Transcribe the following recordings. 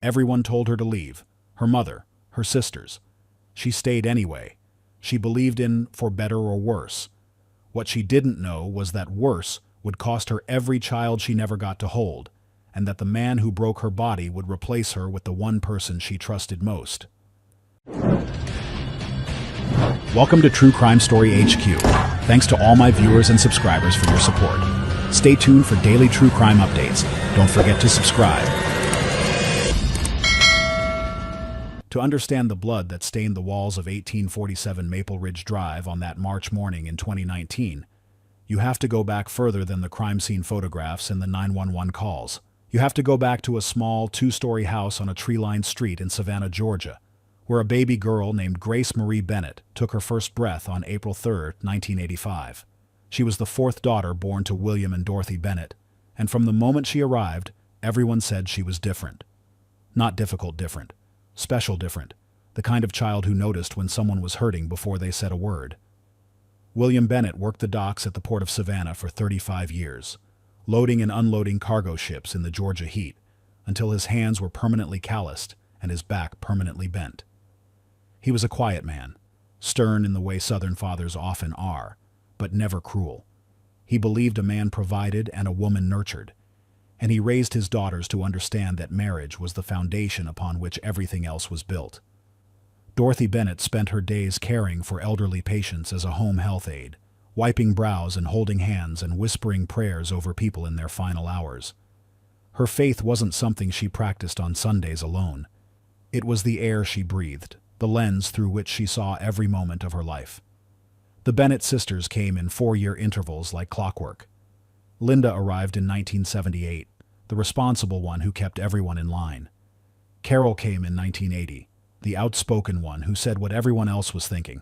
Everyone told her to leave. Her mother, her sisters. She stayed anyway. She believed in for better or worse. What she didn't know was that worse would cost her every child she never got to hold, and that the man who broke her body would replace her with the one person she trusted most. Welcome to True Crime Story HQ. Thanks to all my viewers and subscribers for your support. Stay tuned for daily true crime updates. Don't forget to subscribe. To understand the blood that stained the walls of 1847 Maple Ridge Drive on that March morning in 2019, you have to go back further than the crime scene photographs and the 911 calls. You have to go back to a small, two-story house on a tree-lined street in Savannah, Georgia, where a baby girl named Grace Marie Bennett took her first breath on April 3, 1985. She was the fourth daughter born to William and Dorothy Bennett, and from the moment she arrived, everyone said she was different. Not difficult different, special different, the kind of child who noticed when someone was hurting before they said a word. William Bennett worked the docks at the port of Savannah for 35 years, loading and unloading cargo ships in the Georgia heat, until his hands were permanently calloused and his back permanently bent. He was a quiet man, stern in the way Southern fathers often are, but never cruel. He believed a man provided and a woman nurtured, and he raised his daughters to understand that marriage was the foundation upon which everything else was built. Dorothy Bennett spent her days caring for elderly patients as a home health aide, wiping brows and holding hands and whispering prayers over people in their final hours. Her faith wasn't something she practiced on Sundays alone. It was the air she breathed, the lens through which she saw every moment of her life. The Bennett sisters came in 4-year intervals like clockwork. Linda arrived in 1978, the responsible one who kept everyone in line. Carol came in 1980, the outspoken one who said what everyone else was thinking.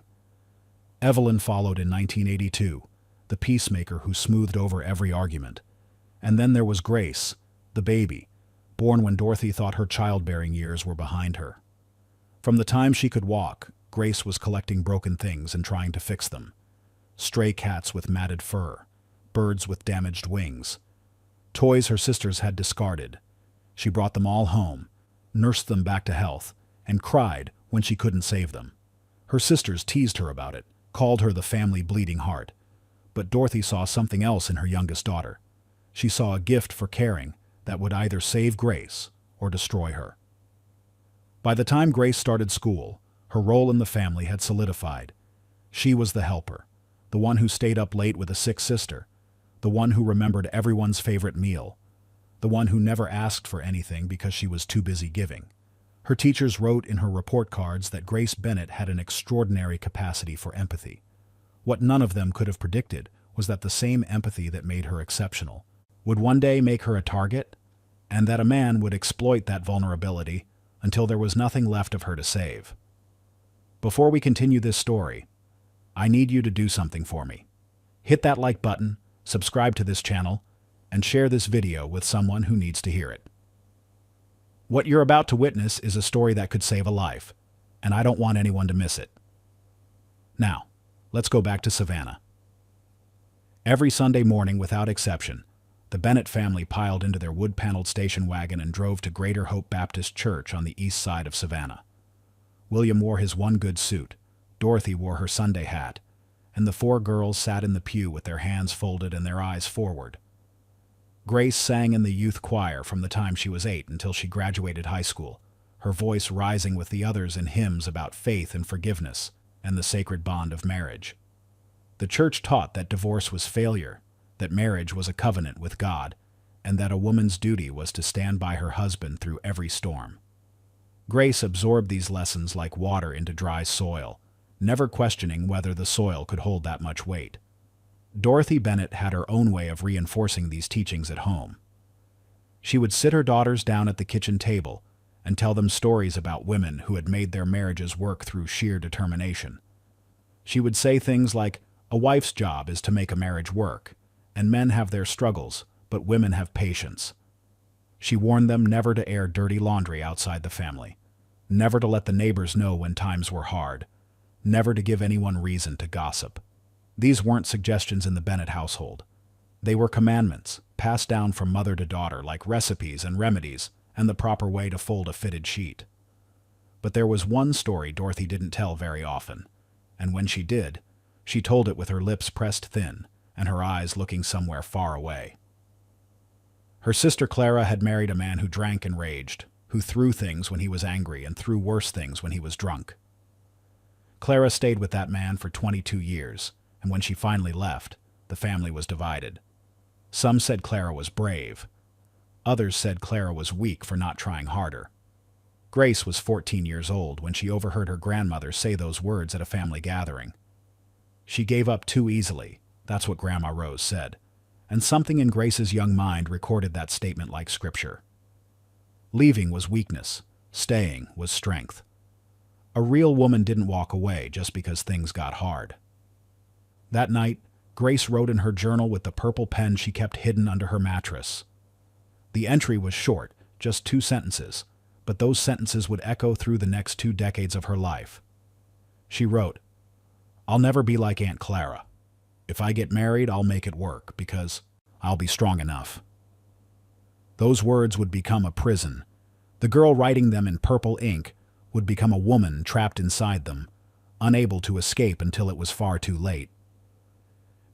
Evelyn followed in 1982, the peacemaker who smoothed over every argument. And then there was Grace, the baby, born when Dorothy thought her childbearing years were behind her. From the time she could walk, Grace was collecting broken things and trying to fix them. Stray cats with matted fur, birds with damaged wings, toys her sisters had discarded. She brought them all home, nursed them back to health, and cried when she couldn't save them. Her sisters teased her about it, called her the family bleeding heart. But Dorothy saw something else in her youngest daughter. She saw a gift for caring that would either save Grace or destroy her. By the time Grace started school, her role in the family had solidified. She was the helper, the one who stayed up late with a sick sister, the one who remembered everyone's favorite meal, the one who never asked for anything because she was too busy giving. Her teachers wrote in her report cards that Grace Bennett had an extraordinary capacity for empathy. What none of them could have predicted was that the same empathy that made her exceptional would one day make her a target, and that a man would exploit that vulnerability until there was nothing left of her to save. Before we continue this story, I need you to do something for me. Hit that like button, subscribe to this channel, and share this video with someone who needs to hear it. What you're about to witness is a story that could save a life, and I don't want anyone to miss it. Now, let's go back to Savannah. Every Sunday morning, without exception, the Bennett family piled into their wood-paneled station wagon and drove to Greater Hope Baptist Church on the east side of Savannah. William wore his one good suit, Dorothy wore her Sunday hat, and the 4 girls sat in the pew with their hands folded and their eyes forward. Grace sang in the youth choir from the time she was 8 until she graduated high school, her voice rising with the others in hymns about faith and forgiveness and the sacred bond of marriage. The church taught that divorce was failure, that marriage was a covenant with God, and that a woman's duty was to stand by her husband through every storm. Grace absorbed these lessons like water into dry soil, never questioning whether the soil could hold that much weight. Dorothy Bennett had her own way of reinforcing these teachings at home. She would sit her daughters down at the kitchen table and tell them stories about women who had made their marriages work through sheer determination. She would say things like, "A wife's job is to make a marriage work, and men have their struggles, but women have patience." She warned them never to air dirty laundry outside the family, never to let the neighbors know when times were hard, never to give anyone reason to gossip. These weren't suggestions in the Bennett household. They were commandments, passed down from mother to daughter like recipes and remedies, and the proper way to fold a fitted sheet. But there was one story Dorothy didn't tell very often, and when she did, she told it with her lips pressed thin and her eyes looking somewhere far away. Her sister Clara had married a man who drank and raged, who threw things when he was angry and threw worse things when he was drunk. Clara stayed with that man for 22 years, and when she finally left, the family was divided. Some said Clara was brave. Others said Clara was weak for not trying harder. Grace was 14 years old when she overheard her grandmother say those words at a family gathering. She gave up too easily, that's what Grandma Rose said, and something in Grace's young mind recorded that statement like scripture. Leaving was weakness, staying was strength. A real woman didn't walk away just because things got hard. That night, Grace wrote in her journal with the purple pen she kept hidden under her mattress. The entry was short, just 2 sentences, but those sentences would echo through the next 2 decades of her life. She wrote, "I'll never be like Aunt Clara. If I get married, I'll make it work, because I'll be strong enough." Those words would become a prison. The girl writing them in purple ink would become a woman trapped inside them, unable to escape until it was far too late.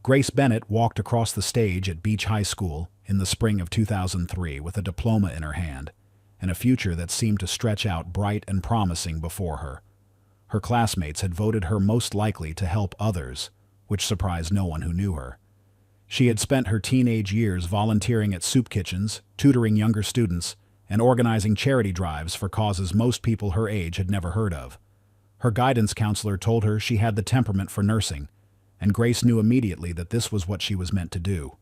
Grace Bennett walked across the stage at Beach High School in the spring of 2003 with a diploma in her hand and a future that seemed to stretch out bright and promising before her. Her classmates had voted her most likely to help others, which surprised no one who knew her. She had spent her teenage years volunteering at soup kitchens, tutoring younger students, and organizing charity drives for causes most people her age had never heard of. Her guidance counselor told her she had the temperament for nursing, and Grace knew immediately that this was what she was meant to do.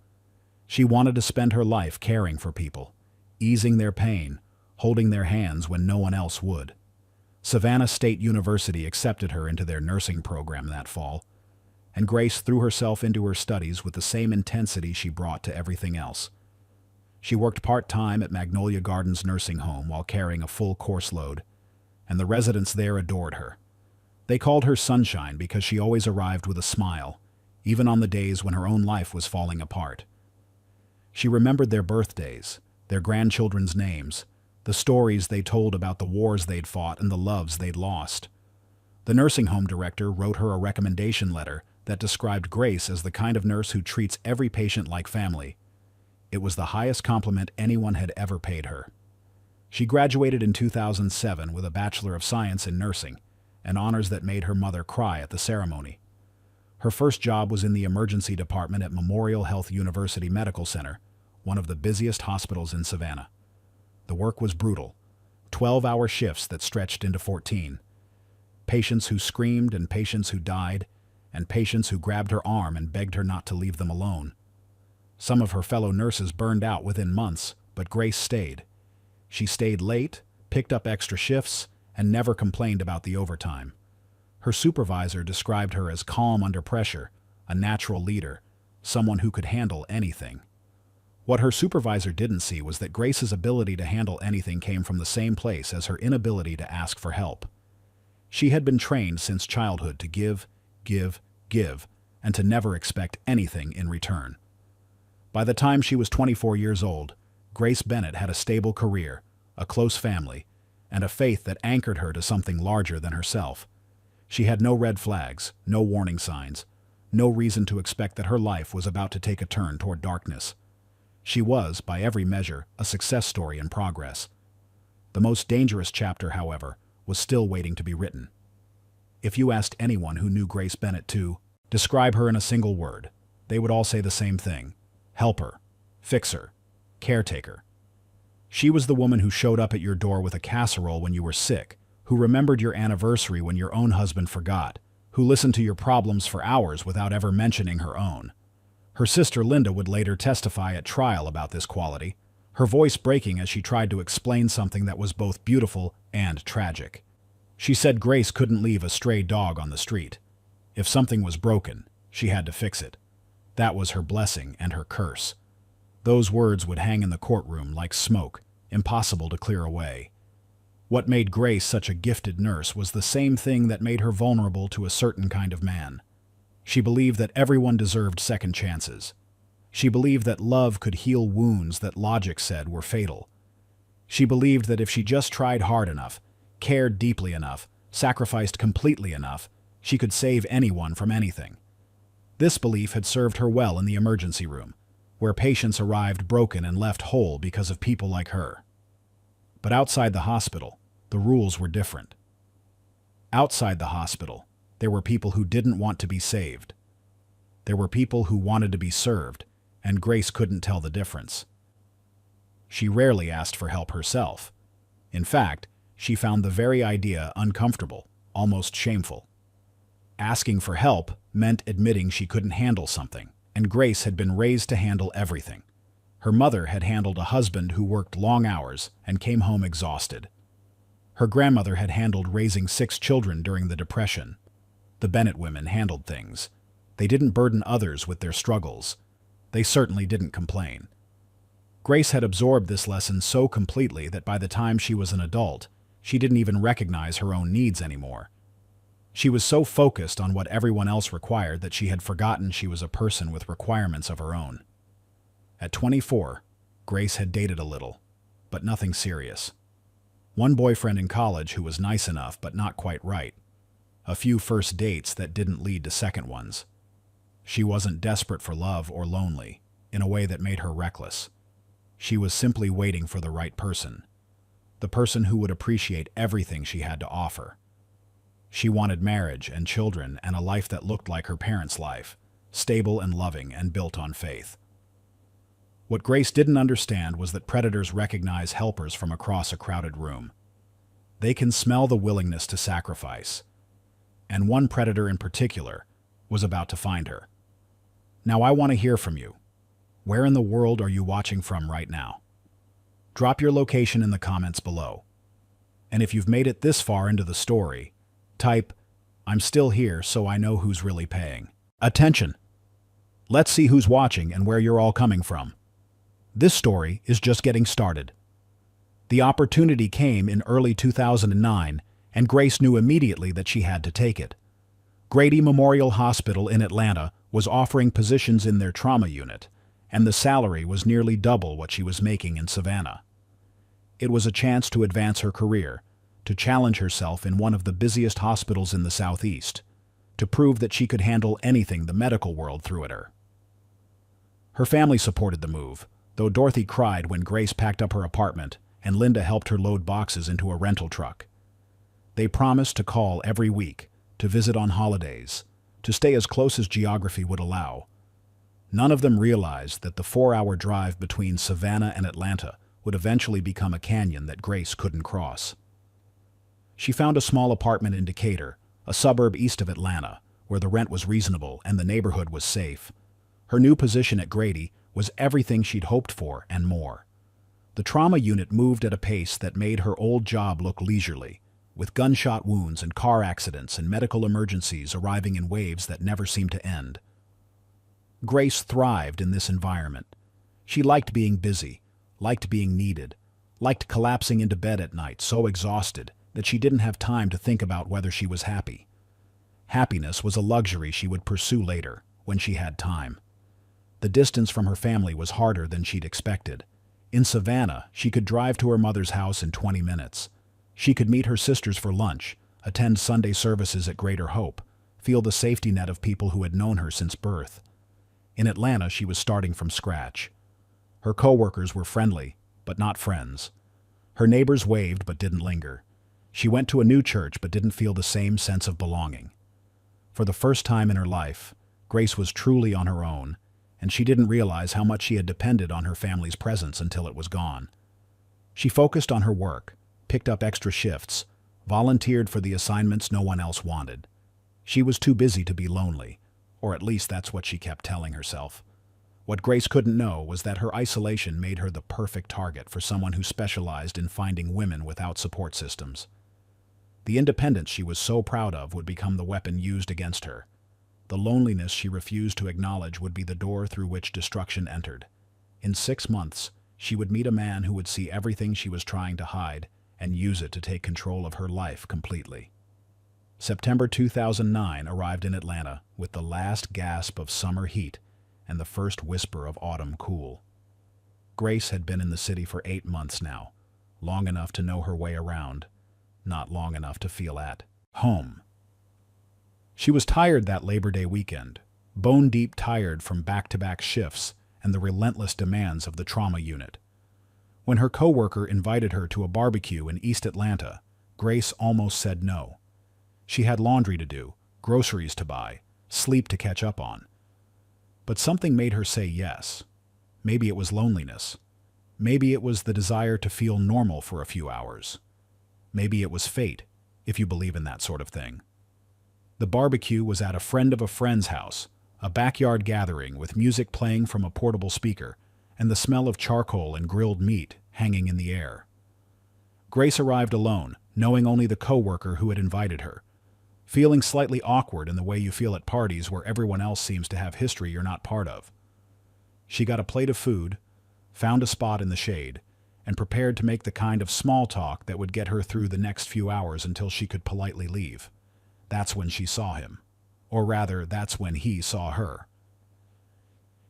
She wanted to spend her life caring for people, easing their pain, holding their hands when no one else would. Savannah State University accepted her into their nursing program that fall, and Grace threw herself into her studies with the same intensity she brought to everything else. She worked part-time at Magnolia Gardens Nursing Home while carrying a full course load, and the residents there adored her. They called her Sunshine because she always arrived with a smile, even on the days when her own life was falling apart. She remembered their birthdays, their grandchildren's names, the stories they told about the wars they'd fought and the loves they'd lost. The nursing home director wrote her a recommendation letter that described Grace as the kind of nurse who treats every patient like family. It was the highest compliment anyone had ever paid her. She graduated in 2007 with a Bachelor of Science in Nursing, an honors that made her mother cry at the ceremony. Her first job was in the emergency department at Memorial Health University Medical Center, one of the busiest hospitals in Savannah. The work was brutal, 12-hour shifts that stretched into 14. Patients who screamed and patients who died, and patients who grabbed her arm and begged her not to leave them alone. Some of her fellow nurses burned out within months, but Grace stayed. She stayed late, picked up extra shifts, and never complained about the overtime. Her supervisor described her as calm under pressure, a natural leader, someone who could handle anything. What her supervisor didn't see was that Grace's ability to handle anything came from the same place as her inability to ask for help. She had been trained since childhood to give, and to never expect anything in return. By the time she was 24 years old, Grace Bennett had a stable career, a close family, and a faith that anchored her to something larger than herself. She had no red flags, no warning signs, no reason to expect that her life was about to take a turn toward darkness. She was, by every measure, a success story in progress. The most dangerous chapter, however, was still waiting to be written. If you asked anyone who knew Grace Bennett to describe her in a single word, they would all say the same thing: helper, fixer, caretaker. She was the woman who showed up at your door with a casserole when you were sick, who remembered your anniversary when your own husband forgot, who listened to your problems for hours without ever mentioning her own. Her sister Linda would later testify at trial about this quality, her voice breaking as she tried to explain something that was both beautiful and tragic. She said Grace couldn't leave a stray dog on the street. If something was broken, she had to fix it. That was her blessing and her curse. Those words would hang in the courtroom like smoke, impossible to clear away. What made Grace such a gifted nurse was the same thing that made her vulnerable to a certain kind of man. She believed that everyone deserved second chances. She believed that love could heal wounds that logic said were fatal. She believed that if she just tried hard enough, cared deeply enough, sacrificed completely enough, she could save anyone from anything. This belief had served her well in the emergency room, where patients arrived broken and left whole because of people like her. But outside the hospital, the rules were different. Outside the hospital, there were people who didn't want to be saved. There were people who wanted to be served, and Grace couldn't tell the difference. She rarely asked for help herself. In fact, she found the very idea uncomfortable, almost shameful. Asking for help meant admitting she couldn't handle something, and Grace had been raised to handle everything. Her mother had handled a husband who worked long hours and came home exhausted. Her grandmother had handled raising 6 children during the Depression. The Bennett women handled things. They didn't burden others with their struggles. They certainly didn't complain. Grace had absorbed this lesson so completely that by the time she was an adult, she didn't even recognize her own needs anymore. She was so focused on what everyone else required that she had forgotten she was a person with requirements of her own. At 24, Grace had dated a little, but nothing serious. One boyfriend in college who was nice enough but not quite right. A few first dates that didn't lead to second ones. She wasn't desperate for love or lonely, in a way that made her reckless. She was simply waiting for the right person. The person who would appreciate everything she had to offer. She wanted marriage and children and a life that looked like her parents' life, stable and loving and built on faith. What Grace didn't understand was that predators recognize helpers from across a crowded room. They can smell the willingness to sacrifice. And one predator in particular was about to find her. Now I want to hear from you. Where in the world are you watching from right now? Drop your location in the comments below. And if you've made it this far into the story, type, "I'm still here so I know who's really paying." Attention! Let's see who's watching and where you're all coming from. This story is just getting started. The opportunity came in early 2009, and Grace knew immediately that she had to take it. Grady Memorial Hospital in Atlanta was offering positions in their trauma unit, and the salary was nearly double what she was making in Savannah. It was a chance to advance her career, to challenge herself in one of the busiest hospitals in the Southeast, to prove that she could handle anything the medical world threw at her. Her family supported the move, though Dorothy cried when Grace packed up her apartment and Linda helped her load boxes into a rental truck. They promised to call every week, to visit on holidays, to stay as close as geography would allow. None of them realized that the 4-hour drive between Savannah and Atlanta would eventually become a canyon that Grace couldn't cross. She found a small apartment in Decatur, a suburb east of Atlanta, where the rent was reasonable and the neighborhood was safe. Her new position at Grady was everything she'd hoped for and more. The trauma unit moved at a pace that made her old job look leisurely, with gunshot wounds and car accidents and medical emergencies arriving in waves that never seemed to end. Grace thrived in this environment. She liked being busy, liked being needed, liked collapsing into bed at night so exhausted that she didn't have time to think about whether she was happy. Happiness was a luxury she would pursue later, when she had time. The distance from her family was harder than she'd expected. In Savannah, she could drive to her mother's house in 20 minutes. She could meet her sisters for lunch, attend Sunday services at Greater Hope, feel the safety net of people who had known her since birth. In Atlanta, she was starting from scratch. Her coworkers were friendly, but not friends. Her neighbors waved but didn't linger. She went to a new church but didn't feel the same sense of belonging. For the first time in her life, Grace was truly on her own, and she didn't realize how much she had depended on her family's presence until it was gone. She focused on her work, picked up extra shifts, volunteered for the assignments no one else wanted. She was too busy to be lonely, or at least that's what she kept telling herself. What Grace couldn't know was that her isolation made her the perfect target for someone who specialized in finding women without support systems. The independence she was so proud of would become the weapon used against her. The loneliness she refused to acknowledge would be the door through which destruction entered. In 6 months, she would meet a man who would see everything she was trying to hide and use it to take control of her life completely. September 2009 arrived in Atlanta with the last gasp of summer heat and the first whisper of autumn cool. Grace had been in the city for 8 months now, long enough to know her way around, not long enough to feel at home. She was tired that Labor Day weekend, bone-deep tired from back-to-back shifts and the relentless demands of the trauma unit. When her coworker invited her to a barbecue in East Atlanta, Grace almost said no. She had laundry to do, groceries to buy, sleep to catch up on. But something made her say yes. Maybe it was loneliness. Maybe it was the desire to feel normal for a few hours. Maybe it was fate, if you believe in that sort of thing. The barbecue was at a friend of a friend's house, a backyard gathering with music playing from a portable speaker and the smell of charcoal and grilled meat hanging in the air. Grace arrived alone, knowing only the coworker who had invited her, feeling slightly awkward in the way you feel at parties where everyone else seems to have history you're not part of. She got a plate of food, found a spot in the shade, and prepared to make the kind of small talk that would get her through the next few hours until she could politely leave. That's when she saw him. Or rather, that's when he saw her.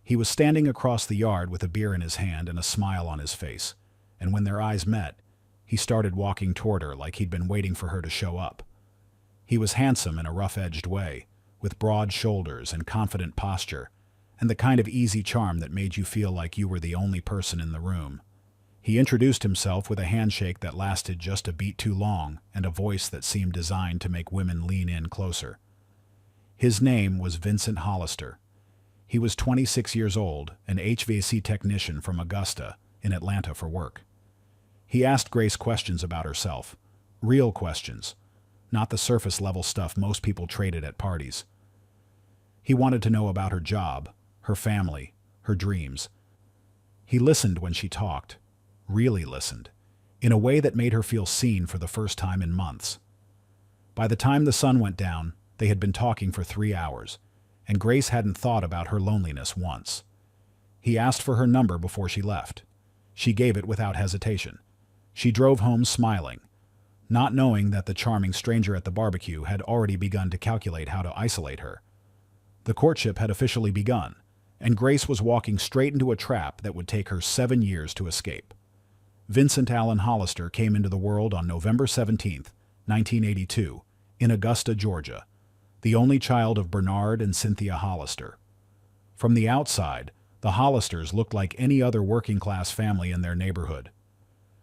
He was standing across the yard with a beer in his hand and a smile on his face, and when their eyes met, he started walking toward her like he'd been waiting for her to show up. He was handsome in a rough-edged way, with broad shoulders and confident posture, and the kind of easy charm that made you feel like you were the only person in the room. He introduced himself with a handshake that lasted just a beat too long and a voice that seemed designed to make women lean in closer. His name was Vincent Hollister. He was 26 years old, an HVAC technician from Augusta, in Atlanta for work. He asked Grace questions about herself, real questions, not the surface-level stuff most people traded at parties. He wanted to know about her job, her family, her dreams. He listened when she talked, really listened, in a way that made her feel seen for the first time in months. By the time the sun went down, they had been talking for 3 hours, and Grace hadn't thought about her loneliness once. He asked for her number before she left. She gave it without hesitation. She drove home smiling, not knowing that the charming stranger at the barbecue had already begun to calculate how to isolate her. The courtship had officially begun, and Grace was walking straight into a trap that would take her 7 years to escape. Vincent Allen Hollister came into the world on November 17, 1982, in Augusta, Georgia, the only child of Bernard and Cynthia Hollister. From the outside, the Hollisters looked like any other working-class family in their neighborhood.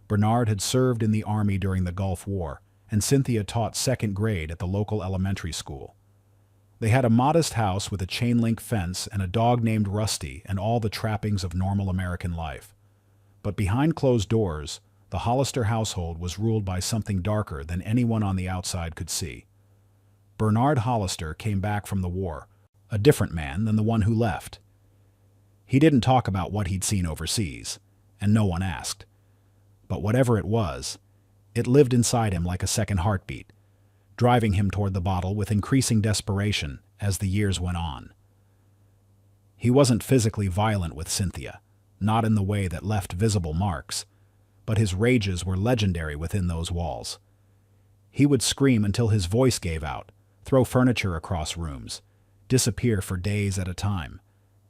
Bernard had served in the Army during the Gulf War, and Cynthia taught second grade at the local elementary school. They had a modest house with a chain-link fence and a dog named Rusty and all the trappings of normal American life. But behind closed doors, the Hollister household was ruled by something darker than anyone on the outside could see. Bernard Hollister came back from the war, a different man than the one who left. He didn't talk about what he'd seen overseas, and no one asked. But whatever it was, it lived inside him like a second heartbeat, driving him toward the bottle with increasing desperation as the years went on. He wasn't physically violent with Cynthia, not in the way that left visible marks, but his rages were legendary within those walls. He would scream until his voice gave out, throw furniture across rooms, disappear for days at a time,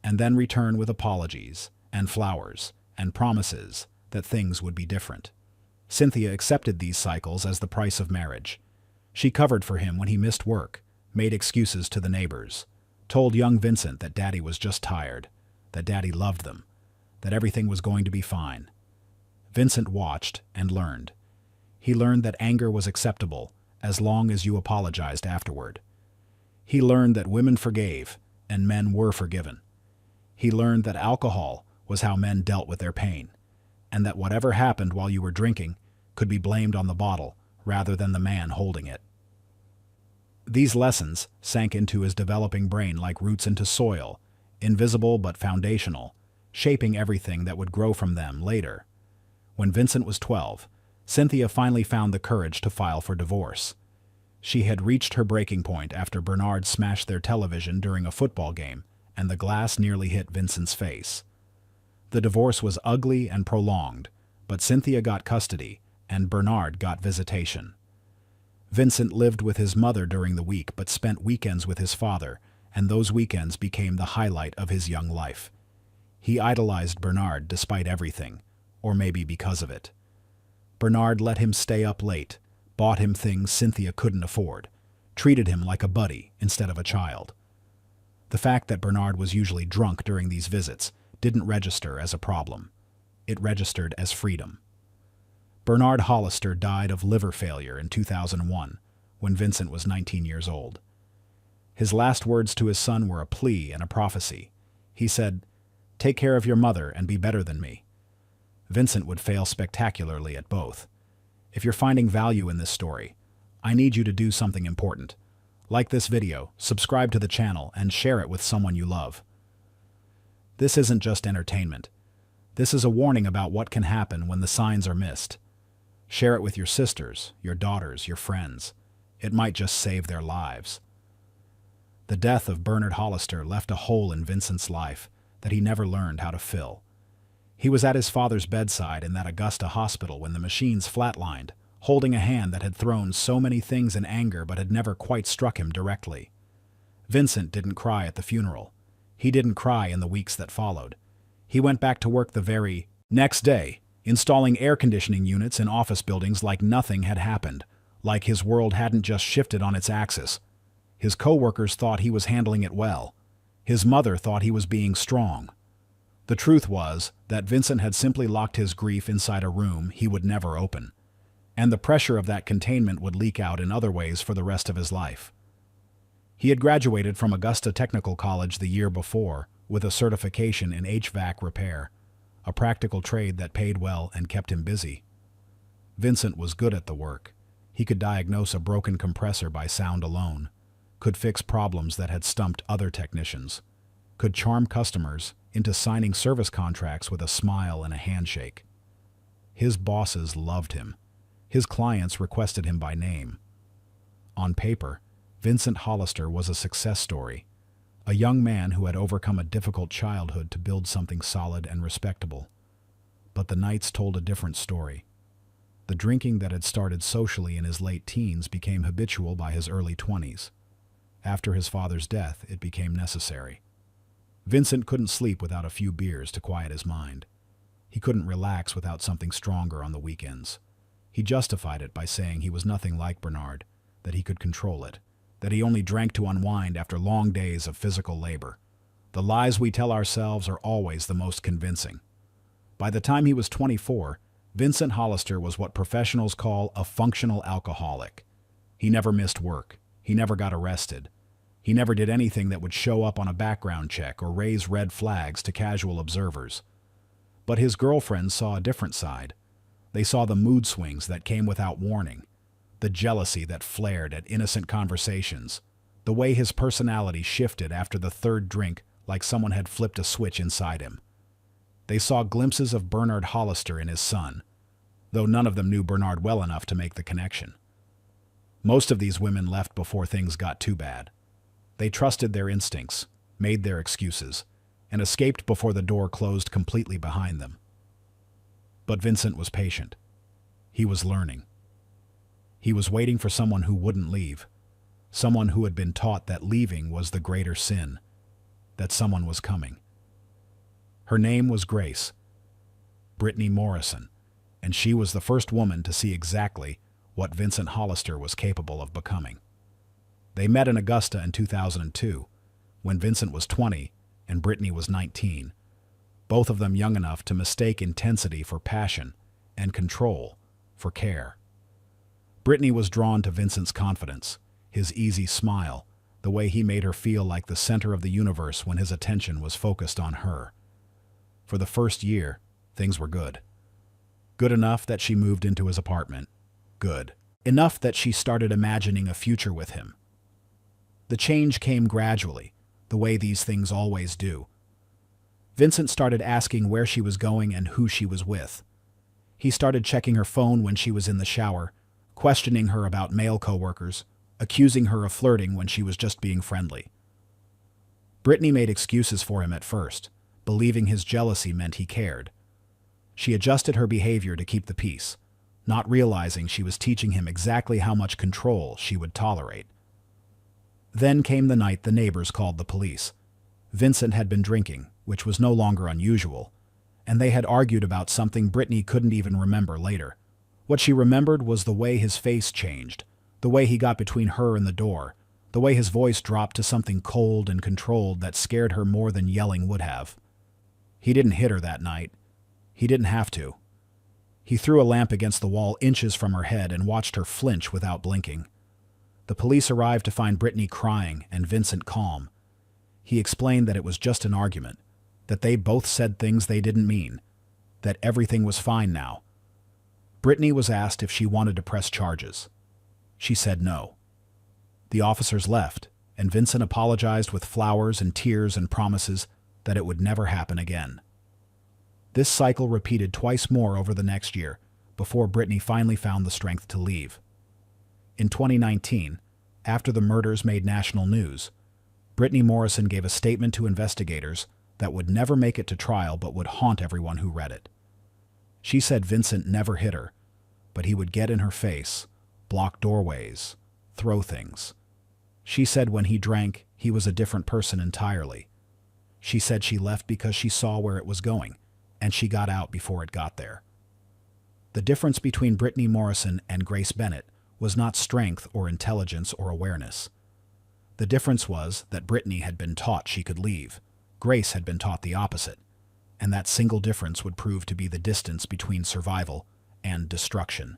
and then return with apologies and flowers and promises that things would be different. Cynthia accepted these cycles as the price of marriage. She covered for him when he missed work, made excuses to the neighbors, told young Vincent that Daddy was just tired, that Daddy loved them, that everything was going to be fine. Vincent watched and learned. He learned that anger was acceptable as long as you apologized afterward. He learned that women forgave and men were forgiven. He learned that alcohol was how men dealt with their pain, and that whatever happened while you were drinking could be blamed on the bottle rather than the man holding it. These lessons sank into his developing brain like roots into soil, invisible but foundational, shaping everything that would grow from them later. When Vincent was 12, Cynthia finally found the courage to file for divorce. She had reached her breaking point after Bernard smashed their television during a football game, and the glass nearly hit Vincent's face. The divorce was ugly and prolonged, but Cynthia got custody, and Bernard got visitation. Vincent lived with his mother during the week but spent weekends with his father, and those weekends became the highlight of his young life. He idolized Bernard despite everything, or maybe because of it. Bernard let him stay up late, bought him things Cynthia couldn't afford, treated him like a buddy instead of a child. The fact that Bernard was usually drunk during these visits didn't register as a problem. It registered as freedom. Bernard Hollister died of liver failure in 2001, when Vincent was 19 years old. His last words to his son were a plea and a prophecy. He said, "Take care of your mother and be better than me." Vincent would fail spectacularly at both. If you're finding value in this story, I need you to do something important. Like this video, subscribe to the channel, and share it with someone you love. This isn't just entertainment. This is a warning about what can happen when the signs are missed. Share it with your sisters, your daughters, your friends. It might just save their lives. The death of Bernard Hollister left a hole in Vincent's life that he never learned how to fill. He was at his father's bedside in that Augusta hospital when the machines flatlined, holding a hand that had thrown so many things in anger but had never quite struck him directly. Vincent didn't cry at the funeral. He didn't cry in the weeks that followed. He went back to work the very next day, installing air conditioning units in office buildings like nothing had happened, like his world hadn't just shifted on its axis. His co-workers thought he was handling it well. His mother thought he was being strong. The truth was that Vincent had simply locked his grief inside a room he would never open, and the pressure of that containment would leak out in other ways for the rest of his life. He had graduated from Augusta Technical College the year before with a certification in HVAC repair, a practical trade that paid well and kept him busy. Vincent was good at the work. He could diagnose a broken compressor by sound alone, could fix problems that had stumped other technicians, could charm customers into signing service contracts with a smile and a handshake. His bosses loved him. His clients requested him by name. On paper, Vincent Hollister was a success story, a young man who had overcome a difficult childhood to build something solid and respectable. But the nights told a different story. The drinking that had started socially in his late teens became habitual by his early 20s. After his father's death, it became necessary. Vincent couldn't sleep without a few beers to quiet his mind. He couldn't relax without something stronger on the weekends. He justified it by saying he was nothing like Bernard, that he could control it, that he only drank to unwind after long days of physical labor. The lies we tell ourselves are always the most convincing. By the time he was 24, Vincent Hollister was what professionals call a functional alcoholic. He never missed work. He never got arrested. He never did anything that would show up on a background check or raise red flags to casual observers. But his girlfriends saw a different side. They saw the mood swings that came without warning, the jealousy that flared at innocent conversations, the way his personality shifted after the third drink like someone had flipped a switch inside him. They saw glimpses of Bernard Hollister in his son, though none of them knew Bernard well enough to make the connection. Most of these women left before things got too bad. They trusted their instincts, made their excuses, and escaped before the door closed completely behind them. But Vincent was patient. He was learning. He was waiting for someone who wouldn't leave, someone who had been taught that leaving was the greater sin, that someone was coming. Her name was Grace, Brittany Morrison, and she was the first woman to see exactly what Vincent Hollister was capable of becoming. They met in Augusta in 2002, when Vincent was 20 and Brittany was 19, both of them young enough to mistake intensity for passion and control for care. Brittany was drawn to Vincent's confidence, his easy smile, the way he made her feel like the center of the universe when his attention was focused on her. For the first year, things were good. Good enough that she moved into his apartment. Good enough that she started imagining a future with him. The change came gradually, the way these things always do. Vincent started asking where she was going and who she was with. He started checking her phone when she was in the shower, questioning her about male coworkers, accusing her of flirting when she was just being friendly. Brittany made excuses for him at first, believing his jealousy meant he cared. She adjusted her behavior to keep the peace, not realizing she was teaching him exactly how much control she would tolerate. Then came the night the neighbors called the police. Vincent had been drinking, which was no longer unusual, and they had argued about something Brittany couldn't even remember later. What she remembered was the way his face changed, the way he got between her and the door, the way his voice dropped to something cold and controlled that scared her more than yelling would have. He didn't hit her that night. He didn't have to. He threw a lamp against the wall inches from her head and watched her flinch without blinking. The police arrived to find Brittany crying and Vincent calm. He explained that it was just an argument, that they both said things they didn't mean, that everything was fine now. Brittany was asked if she wanted to press charges. She said no. The officers left, and Vincent apologized with flowers and tears and promises that it would never happen again. This cycle repeated twice more over the next year, before Brittany finally found the strength to leave. In 2019, after the murders made national news, Brittany Morrison gave a statement to investigators that would never make it to trial but would haunt everyone who read it. She said Vincent never hit her, but he would get in her face, block doorways, throw things. She said when he drank, he was a different person entirely. She said she left because she saw where it was going, and she got out before it got there. The difference between Brittany Morrison and Grace Bennett was not strength or intelligence or awareness. The difference was that Brittany had been taught she could leave. Grace had been taught the opposite, and that single difference would prove to be the distance between survival and destruction.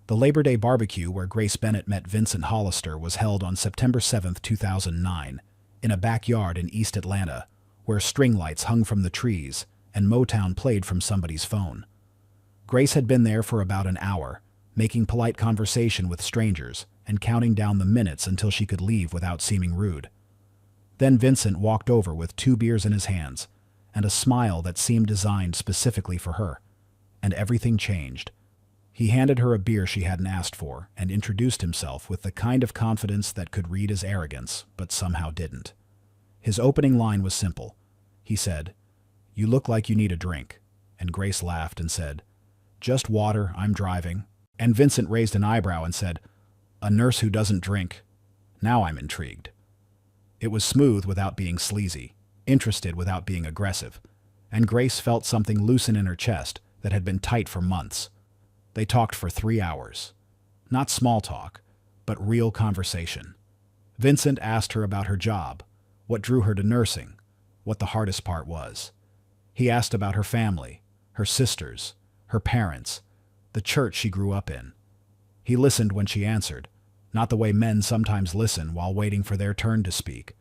The Labor Day barbecue where Grace Bennett met Vincent Hollister was held on September 7, 2009, in a backyard in East Atlanta, where string lights hung from the trees and Motown played from somebody's phone. Grace had been there for about an hour, making polite conversation with strangers and counting down the minutes until she could leave without seeming rude. Then Vincent walked over with 2 beers in his hands and a smile that seemed designed specifically for her, and everything changed. He handed her a beer she hadn't asked for and introduced himself with the kind of confidence that could read as arrogance, but somehow didn't. His opening line was simple. He said, "You look like you need a drink," and Grace laughed and said, "Just water, I'm driving." And Vincent raised an eyebrow and said, "A nurse who doesn't drink? Now I'm intrigued." It was smooth without being sleazy, interested without being aggressive, and Grace felt something loosen in her chest that had been tight for months. They talked for 3 hours. Not small talk, but real conversation. Vincent asked her about her job, what drew her to nursing, what the hardest part was. He asked about her family, her sisters, her parents, the church she grew up in. He listened when she answered, not the way men sometimes listen while waiting for their turn to speak,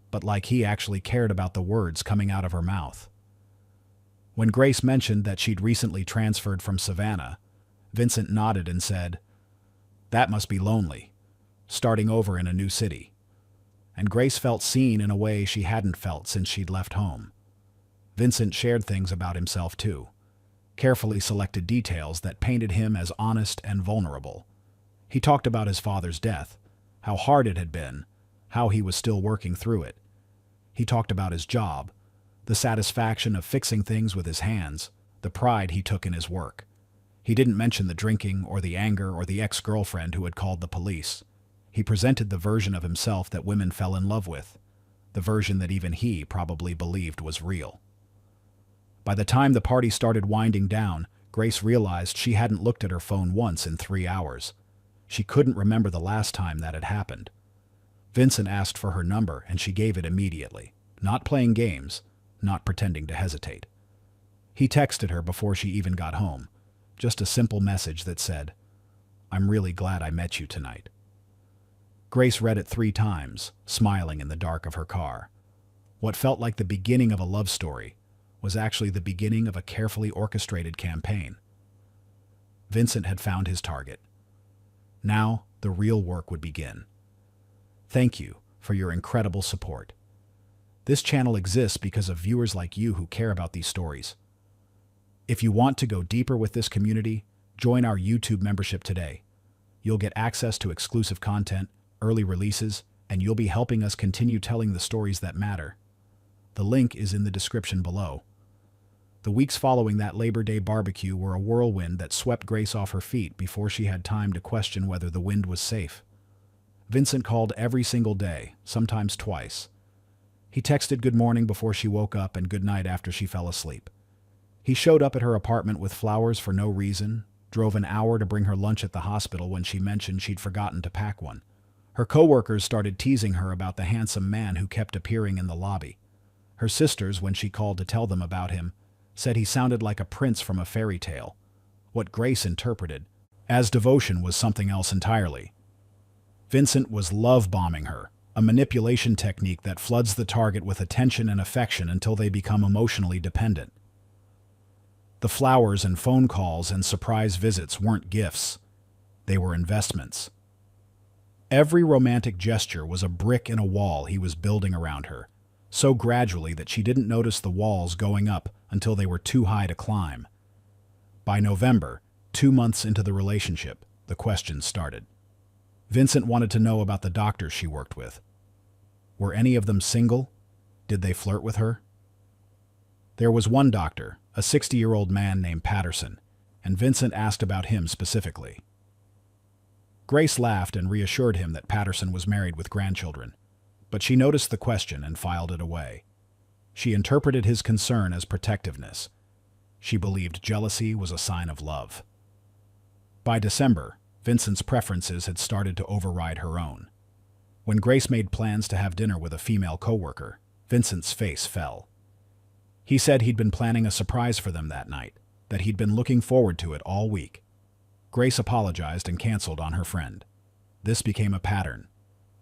but like he actually cared about the words coming out of her mouth. When Grace mentioned that she'd recently transferred from Savannah, Vincent nodded and said, "That must be lonely, starting over in a new city." And Grace felt seen in a way she hadn't felt since she'd left home. Vincent shared things about himself too, carefully selected details that painted him as honest and vulnerable. He talked about his father's death, how hard it had been, how he was still working through it. He talked about his job, the satisfaction of fixing things with his hands, the pride he took in his work. He didn't mention the drinking or the anger or the ex-girlfriend who had called the police. He presented the version of himself that women fell in love with, the version that even he probably believed was real. By the time the party started winding down, Grace realized she hadn't looked at her phone once in 3 hours. She couldn't remember the last time that had happened. Vincent asked for her number and she gave it immediately, not playing games, not pretending to hesitate. He texted her before she even got home, just a simple message that said, "I'm really glad I met you tonight." Grace read it 3 times, smiling in the dark of her car. What felt like the beginning of a love story was actually the beginning of a carefully orchestrated campaign. Vincent had found his target. Now, the real work would begin. Thank you for your incredible support. This channel exists because of viewers like you who care about these stories. If you want to go deeper with this community, join our YouTube membership today. You'll get access to exclusive content, early releases, and you'll be helping us continue telling the stories that matter. The link is in the description below. The weeks following that Labor Day barbecue were a whirlwind that swept Grace off her feet before she had time to question whether the wind was safe. Vincent called every single day, sometimes twice. He texted good morning before she woke up and good night after she fell asleep. He showed up at her apartment with flowers for no reason, drove an hour to bring her lunch at the hospital when she mentioned she'd forgotten to pack one. Her coworkers started teasing her about the handsome man who kept appearing in the lobby. Her sisters, when she called to tell them about him, said he sounded like a prince from a fairy tale. What Grace interpreted as devotion was something else entirely. Vincent was love-bombing her, a manipulation technique that floods the target with attention and affection until they become emotionally dependent. The flowers and phone calls and surprise visits weren't gifts. They were investments. Every romantic gesture was a brick in a wall he was building around her, so gradually that she didn't notice the walls going up until they were too high to climb. By November, 2 months into the relationship, the questions started. Vincent wanted to know about the doctors she worked with. Were any of them single? Did they flirt with her? There was one doctor, a 60-year-old man named Patterson, and Vincent asked about him specifically. Grace laughed and reassured him that Patterson was married with grandchildren, but she noticed the question and filed it away. She interpreted his concern as protectiveness. She believed jealousy was a sign of love. By December, Vincent's preferences had started to override her own. When Grace made plans to have dinner with a female coworker, Vincent's face fell. He said he'd been planning a surprise for them that night, that he'd been looking forward to it all week. Grace apologized and canceled on her friend. This became a pattern.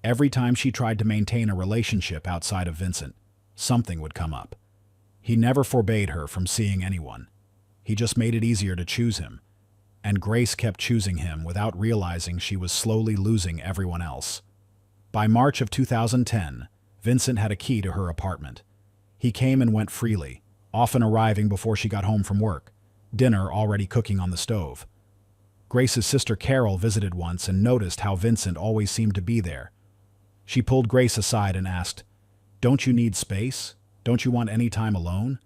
Every time she tried to maintain a relationship outside of Vincent, something would come up. He never forbade her from seeing anyone. He just made it easier to choose him, and Grace kept choosing him without realizing she was slowly losing everyone else. By March of 2010, Vincent had a key to her apartment. He came and went freely, often arriving before she got home from work, dinner already cooking on the stove. Grace's sister Carol visited once and noticed how Vincent always seemed to be there. She pulled Grace aside and asked, "Don't you need space? Don't you want any time alone?"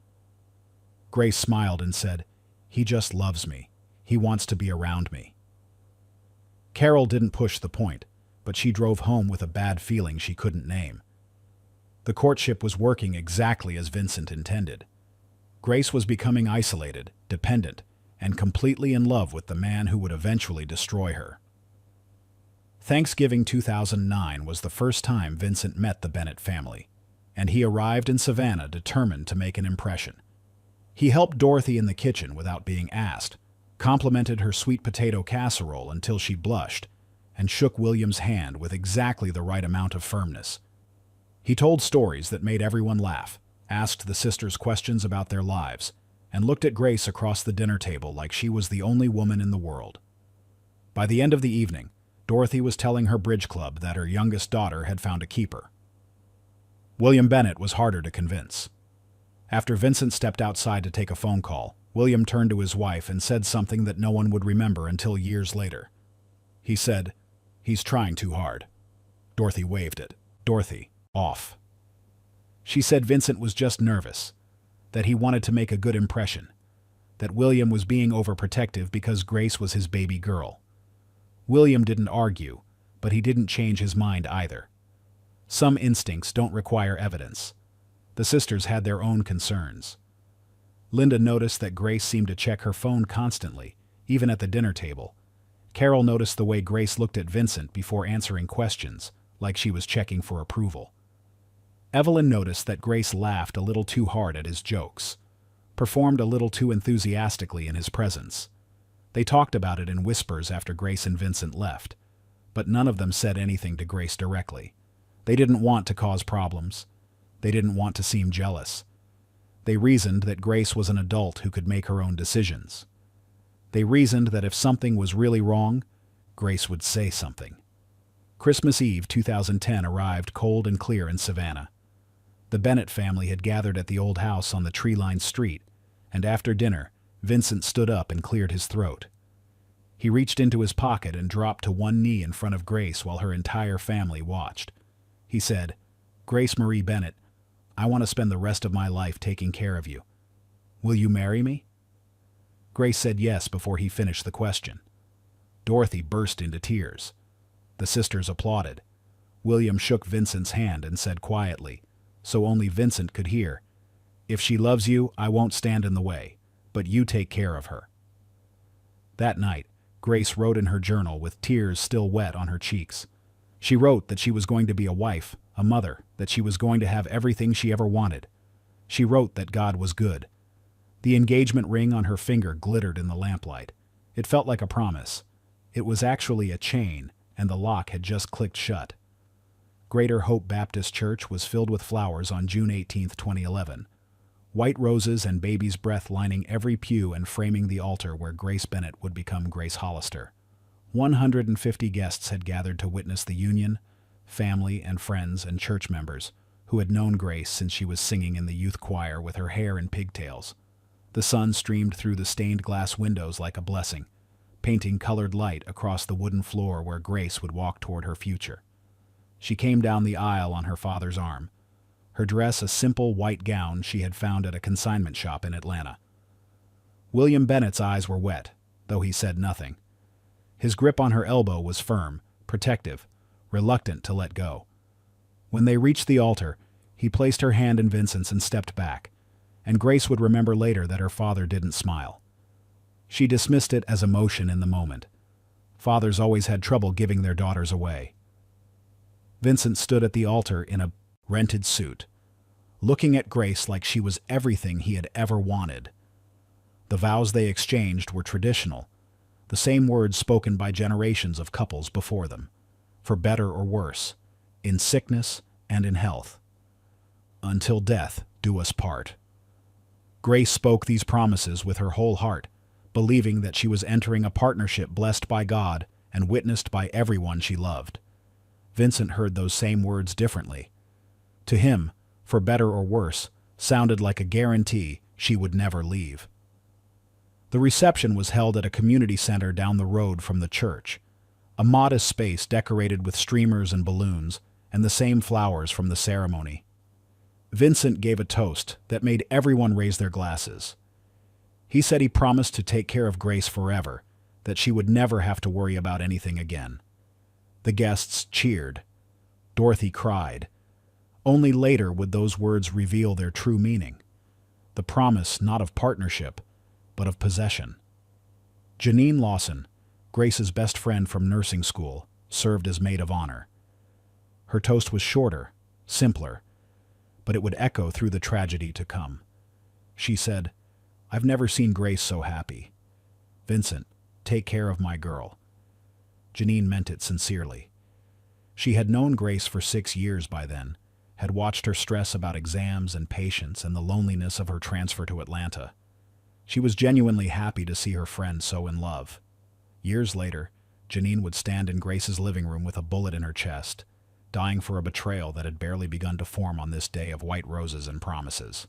Grace smiled and said, "He just loves me. He wants to be around me." Carol didn't push the point, but she drove home with a bad feeling she couldn't name. The courtship was working exactly as Vincent intended. Grace was becoming isolated, dependent, and completely in love with the man who would eventually destroy her. Thanksgiving 2009 was the first time Vincent met the Bennett family, and he arrived in Savannah determined to make an impression. He helped Dorothy in the kitchen without being asked, complimented her sweet potato casserole until she blushed, and shook William's hand with exactly the right amount of firmness. He told stories that made everyone laugh, asked the sisters questions about their lives, and looked at Grace across the dinner table like she was the only woman in the world. By the end of the evening, Dorothy was telling her bridge club that her youngest daughter had found a keeper. William Bennett was harder to convince. After Vincent stepped outside to take a phone call, William turned to his wife and said something that no one would remember until years later. He said, "He's trying too hard." Dorothy waved it. "Dorothy, off." She said Vincent was just nervous, that he wanted to make a good impression, that William was being overprotective because Grace was his baby girl. William didn't argue, but he didn't change his mind either. Some instincts don't require evidence. The sisters had their own concerns. Linda noticed that Grace seemed to check her phone constantly, even at the dinner table. Carol noticed the way Grace looked at Vincent before answering questions, like she was checking for approval. Evelyn noticed that Grace laughed a little too hard at his jokes, performed a little too enthusiastically in his presence. They talked about it in whispers after Grace and Vincent left, but none of them said anything to Grace directly. They didn't want to cause problems. They didn't want to seem jealous. They reasoned that Grace was an adult who could make her own decisions. They reasoned that if something was really wrong, Grace would say something. Christmas Eve 2010 arrived cold and clear in Savannah. The Bennett family had gathered at the old house on the tree-lined street, and after dinner, Vincent stood up and cleared his throat. He reached into his pocket and dropped to one knee in front of Grace while her entire family watched. He said, "Grace Marie Bennett, I want to spend the rest of my life taking care of you. Will you marry me?" Grace said yes before he finished the question. Dorothy burst into tears. The sisters applauded. William shook Vincent's hand and said quietly, so only Vincent could hear, "If she loves you, I won't stand in the way, but you take care of her." That night, Grace wrote in her journal with tears still wet on her cheeks. She wrote that she was going to be a wife, a mother, that she was going to have everything she ever wanted. She wrote that God was good. The engagement ring on her finger glittered in the lamplight. It felt like a promise. It was actually a chain, and the lock had just clicked shut. Greater Hope Baptist Church was filled with flowers on June 18, 2011. White roses and baby's breath lining every pew and framing the altar where Grace Bennett would become Grace Hollister. 150 guests had gathered to witness the union, family and friends and church members who had known Grace since she was singing in the youth choir with her hair in pigtails. The sun streamed through the stained glass windows like a blessing, painting colored light across the wooden floor where Grace would walk toward her future. She came down the aisle on her father's arm, her dress a simple white gown she had found at a consignment shop in Atlanta. William Bennett's eyes were wet, though he said nothing. His grip on her elbow was firm, protective, reluctant to let go. When they reached the altar, he placed her hand in Vincent's and stepped back, and Grace would remember later that her father didn't smile. She dismissed it as emotion in the moment. Fathers always had trouble giving their daughters away. Vincent stood at the altar in a rented suit, looking at Grace like she was everything he had ever wanted. The vows they exchanged were traditional, the same words spoken by generations of couples before them, for better or worse, in sickness and in health. Until death do us part. Grace spoke these promises with her whole heart, believing that she was entering a partnership blessed by God and witnessed by everyone she loved. Vincent heard those same words differently. To him, for better or worse, sounded like a guarantee she would never leave. The reception was held at a community center down the road from the church, a modest space decorated with streamers and balloons, and the same flowers from the ceremony. Vincent gave a toast that made everyone raise their glasses. He said he promised to take care of Grace forever, that she would never have to worry about anything again. The guests cheered. Dorothy cried. Only later would those words reveal their true meaning. The promise not of partnership, but of possession. Janine Lawson, Grace's best friend from nursing school, served as maid of honor. Her toast was shorter, simpler, but it would echo through the tragedy to come. She said, "I've never seen Grace so happy. Vincent, take care of my girl." Janine meant it sincerely. She had known Grace for 6 years by then, had watched her stress about exams and patients and the loneliness of her transfer to Atlanta. She was genuinely happy to see her friend so in love. Years later, Janine would stand in Grace's living room with a bullet in her chest, dying for a betrayal that had barely begun to form on this day of white roses and promises.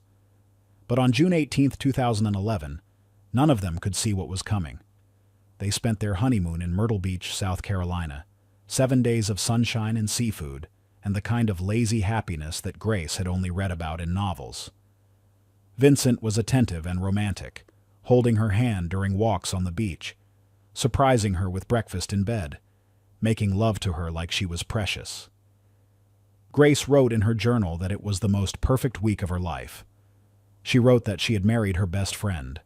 But on June 18, 2011, none of them could see what was coming. They spent their honeymoon in Myrtle Beach, South Carolina, 7 days of sunshine and seafood, and the kind of lazy happiness that Grace had only read about in novels. Vincent was attentive and romantic, holding her hand during walks on the beach, surprising her with breakfast in bed, making love to her like she was precious. Grace wrote in her journal that it was the most perfect week of her life. She wrote that she had married her best friend.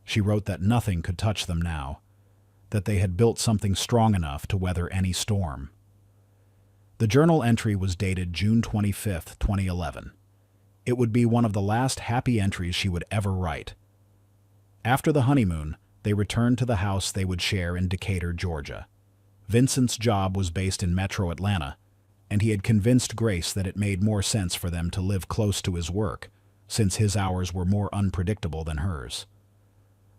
She wrote that nothing could touch them now, that they had built something strong enough to weather any storm. The journal entry was dated June 25, 2011. It would be one of the last happy entries she would ever write. After the honeymoon, they returned to the house they would share in Decatur, Georgia. Vincent's job was based in Metro Atlanta, and he had convinced Grace that it made more sense for them to live close to his work, since his hours were more unpredictable than hers.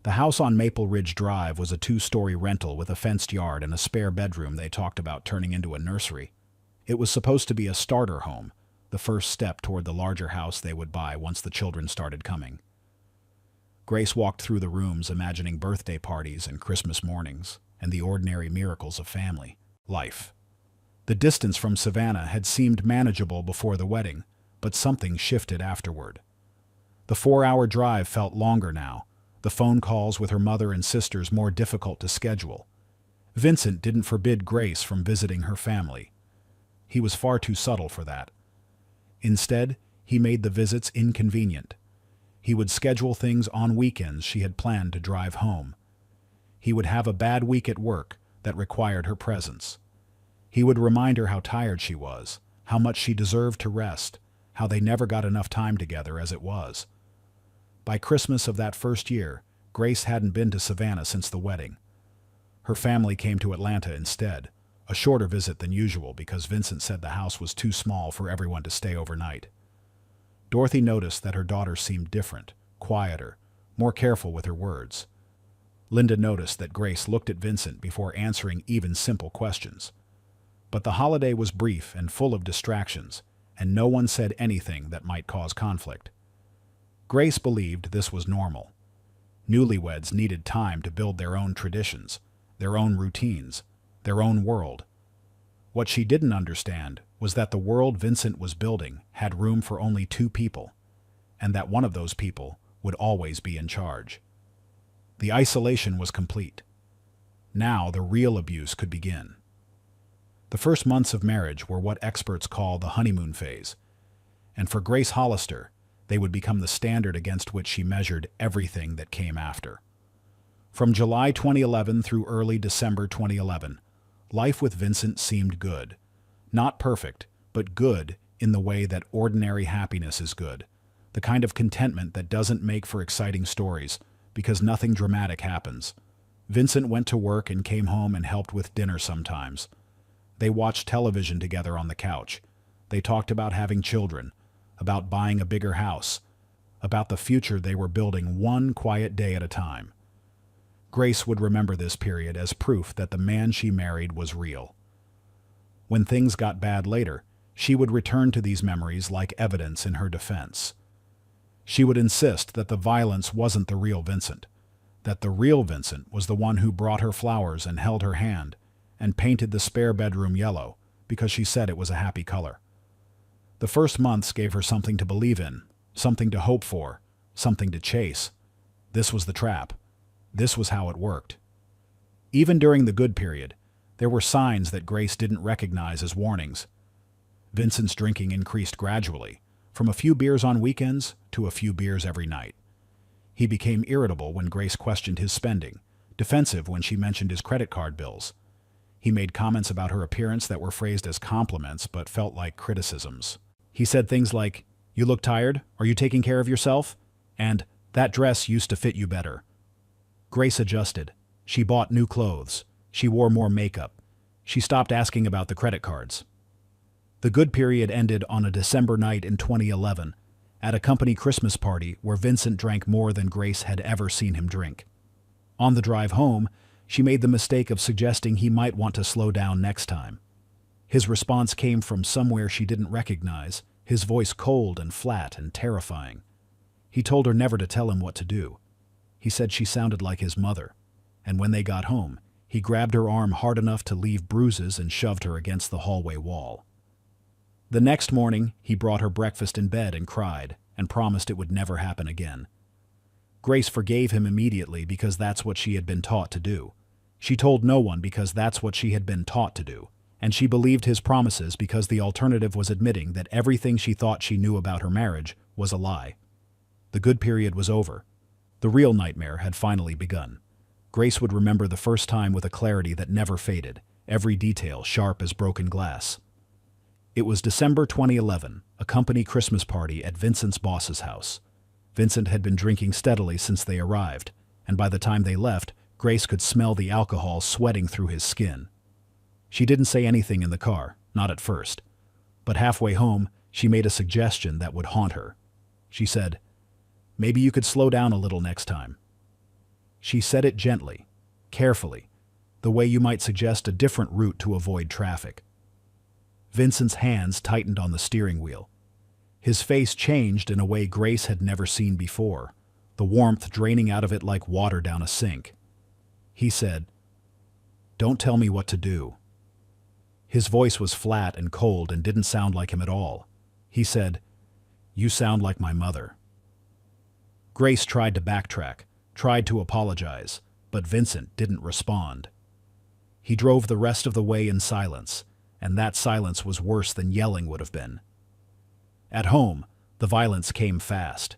The house on Maple Ridge Drive was a 2-story rental with a fenced yard and a spare bedroom they talked about turning into a nursery. It was supposed to be a starter home, the first step toward the larger house they would buy once the children started coming. Grace walked through the rooms imagining birthday parties and Christmas mornings and the ordinary miracles of family life. The distance from Savannah had seemed manageable before the wedding, but something shifted afterward. The 4-hour drive felt longer now, the phone calls with her mother and sisters more difficult to schedule. Vincent didn't forbid Grace from visiting her family. He was far too subtle for that. Instead, he made the visits inconvenient. He would schedule things on weekends she had planned to drive home. He would have a bad week at work that required her presence. He would remind her how tired she was, how much she deserved to rest, how they never got enough time together as it was. By Christmas of that first year, Grace hadn't been to Savannah since the wedding. Her family came to Atlanta instead, a shorter visit than usual because Vincent said the house was too small for everyone to stay overnight. Dorothy noticed that her daughter seemed different, quieter, more careful with her words. Linda noticed that Grace looked at Vincent before answering even simple questions. But the holiday was brief and full of distractions, and no one said anything that might cause conflict. Grace believed this was normal. Newlyweds needed time to build their own traditions, their own routines, their own world. What she didn't understand was that the world Vincent was building had room for only two people, and that one of those people would always be in charge. The isolation was complete. Now the real abuse could begin. The first months of marriage were what experts call the honeymoon phase, and for Grace Hollister, they would become the standard against which she measured everything that came after. From July 2011 through early December 2011, life with Vincent seemed good. Not perfect, but good in the way that ordinary happiness is good, the kind of contentment that doesn't make for exciting stories because nothing dramatic happens. Vincent went to work and came home and helped with dinner sometimes. They watched television together on the couch. They talked about having children, about buying a bigger house, about the future they were building one quiet day at a time. Grace would remember this period as proof that the man she married was real. When things got bad later, she would return to these memories like evidence in her defense. She would insist that the violence wasn't the real Vincent, that the real Vincent was the one who brought her flowers and held her hand and painted the spare bedroom yellow because she said it was a happy color. The first months gave her something to believe in, something to hope for, something to chase. This was the trap. This was how it worked. Even during the good period, there were signs that Grace didn't recognize as warnings. Vincent's drinking increased gradually, from a few beers on weekends to a few beers every night. He became irritable when Grace questioned his spending, defensive when she mentioned his credit card bills. He made comments about her appearance that were phrased as compliments but felt like criticisms. He said things like, "You look tired? Are you taking care of yourself?" And, "That dress used to fit you better." Grace adjusted. She bought new clothes. She wore more makeup. She stopped asking about the credit cards. The good period ended on a December night in 2011, at a company Christmas party where Vincent drank more than Grace had ever seen him drink. On the drive home, she made the mistake of suggesting he might want to slow down next time. His response came from somewhere she didn't recognize, his voice cold and flat and terrifying. He told her never to tell him what to do. He said she sounded like his mother, and when they got home, he grabbed her arm hard enough to leave bruises and shoved her against the hallway wall. The next morning, he brought her breakfast in bed and cried, and promised it would never happen again. Grace forgave him immediately because that's what she had been taught to do. She told no one because that's what she had been taught to do, and she believed his promises because the alternative was admitting that everything she thought she knew about her marriage was a lie. The good period was over. The real nightmare had finally begun. Grace would remember the first time with a clarity that never faded, every detail sharp as broken glass. It was December 2011, a company Christmas party at Vincent's boss's house. Vincent had been drinking steadily since they arrived, and by the time they left, Grace could smell the alcohol sweating through his skin. She didn't say anything in the car, not at first. But halfway home, she made a suggestion that would haunt her. She said, "Maybe you could slow down a little next time." She said it gently, carefully, the way you might suggest a different route to avoid traffic. Vincent's hands tightened on the steering wheel. His face changed in a way Grace had never seen before, the warmth draining out of it like water down a sink. He said, "Don't tell me what to do." His voice was flat and cold and didn't sound like him at all. He said, "You sound like my mother." Grace tried to backtrack, tried to apologize, but Vincent didn't respond. He drove the rest of the way in silence, and that silence was worse than yelling would have been. At home, the violence came fast.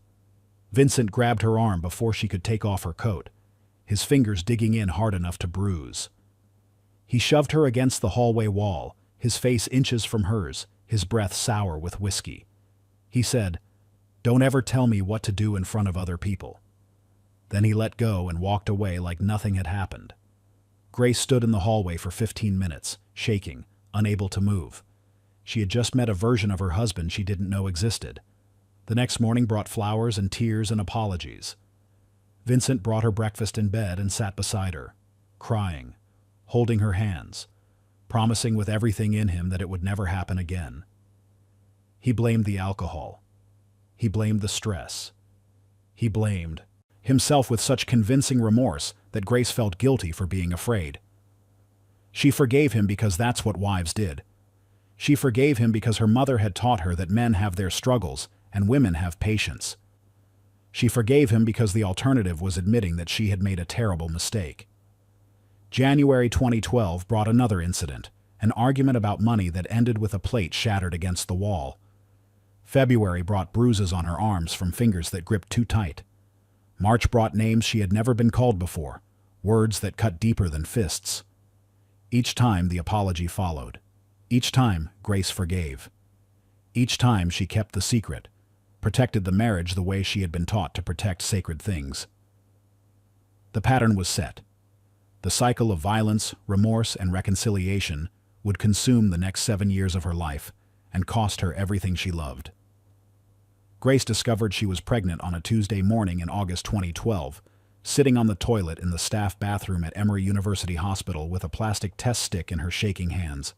Vincent grabbed her arm before she could take off her coat. his fingers digging in hard enough to bruise. He shoved her against the hallway wall, his face inches from hers, his breath sour with whiskey. He said, "Don't ever tell me what to do in front of other people." Then he let go and walked away like nothing had happened. Grace stood in the hallway for 15 minutes, shaking, unable to move. She had just met a version of her husband she didn't know existed. The next morning brought flowers and tears and apologies. Vincent brought her breakfast in bed and sat beside her, crying, holding her hands, promising with everything in him that it would never happen again. He blamed the alcohol. He blamed the stress. He blamed himself with such convincing remorse that Grace felt guilty for being afraid. She forgave him because that's what wives did. She forgave him because her mother had taught her that men have their struggles and women have patience. She forgave him because the alternative was admitting that she had made a terrible mistake. January 2012 brought another incident, an argument about money that ended with a plate shattered against the wall. February brought bruises on her arms from fingers that gripped too tight. March brought names she had never been called before, words that cut deeper than fists. Each time the apology followed. Each time Grace forgave. Each time she kept the secret, protected the marriage the way she had been taught to protect sacred things. The pattern was set. The cycle of violence, remorse, and reconciliation would consume the next 7 years of her life and cost her everything she loved. Grace discovered she was pregnant on a Tuesday morning in August 2012, sitting on the toilet in the staff bathroom at Emory University Hospital with a plastic test stick in her shaking hands.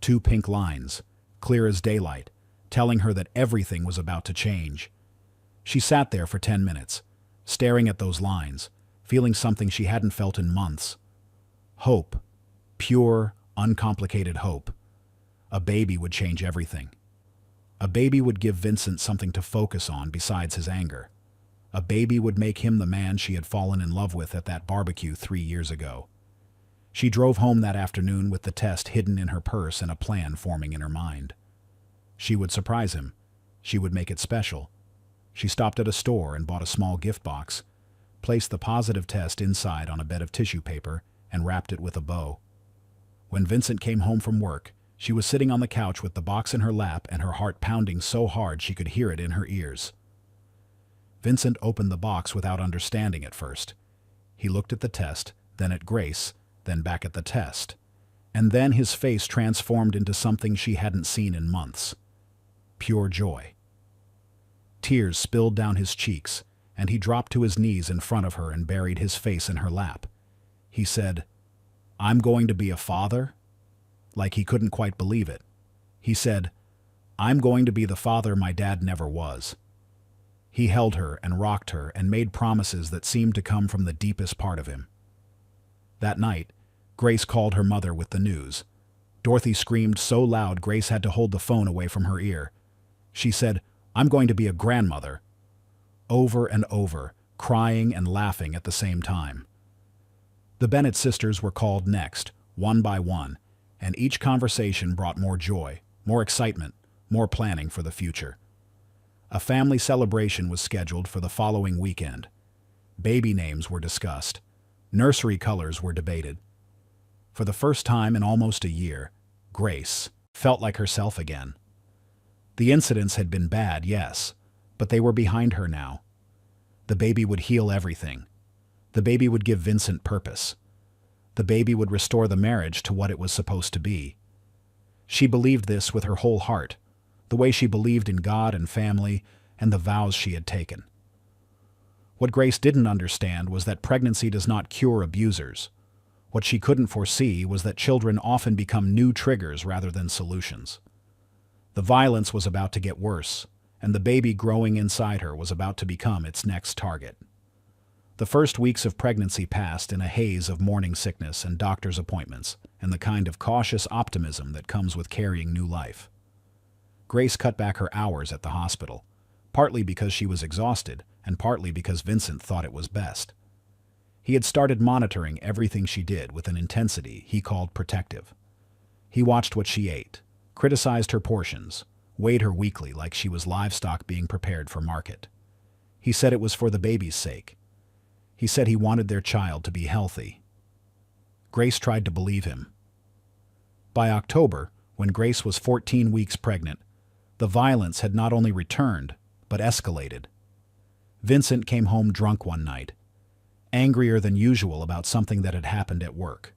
2 pink lines, clear as daylight, telling her that everything was about to change. She sat there for 10 minutes, staring at those lines, feeling something she hadn't felt in months. Hope. Pure, uncomplicated hope. A baby would change everything. A baby would give Vincent something to focus on besides his anger. A baby would make him the man she had fallen in love with at that barbecue 3 years ago. She drove home that afternoon with the test hidden in her purse and a plan forming in her mind. She would surprise him. She would make it special. She stopped at a store and bought a small gift box, placed the positive test inside on a bed of tissue paper, and wrapped it with a bow. When Vincent came home from work, she was sitting on the couch with the box in her lap and her heart pounding so hard she could hear it in her ears. Vincent opened the box without understanding at first. He looked at the test, then at Grace, then back at the test. And then his face transformed into something she hadn't seen in months. Pure joy. Tears spilled down his cheeks, and he dropped to his knees in front of her and buried his face in her lap. He said, "I'm going to be a father?" Like he couldn't quite believe it. He said, "I'm going to be the father my dad never was." He held her and rocked her and made promises that seemed to come from the deepest part of him. That night, Grace called her mother with the news. Dorothy screamed so loud Grace had to hold the phone away from her ear. She said, "I'm going to be a grandmother," over and over, crying and laughing at the same time. The Bennett sisters were called next, one by one, and each conversation brought more joy, more excitement, more planning for the future. A family celebration was scheduled for the following weekend. Baby names were discussed. Nursery colors were debated. For the first time in almost a year, Grace felt like herself again. The incidents had been bad, yes, but they were behind her now. The baby would heal everything. The baby would give Vincent purpose. The baby would restore the marriage to what it was supposed to be. She believed this with her whole heart, the way she believed in God and family and the vows she had taken. What Grace didn't understand was that pregnancy does not cure abusers. What she couldn't foresee was that children often become new triggers rather than solutions. The violence was about to get worse, and the baby growing inside her was about to become its next target. The first weeks of pregnancy passed in a haze of morning sickness and doctor's appointments, and the kind of cautious optimism that comes with carrying new life. Grace cut back her hours at the hospital, partly because she was exhausted, and partly because Vincent thought it was best. He had started monitoring everything she did with an intensity he called protective. He watched what she ate, criticized her portions, weighed her weekly like she was livestock being prepared for market. He said it was for the baby's sake. He said he wanted their child to be healthy. Grace tried to believe him. By October, when Grace was 14 weeks pregnant, the violence had not only returned, but escalated. Vincent came home drunk one night, angrier than usual about something that had happened at work.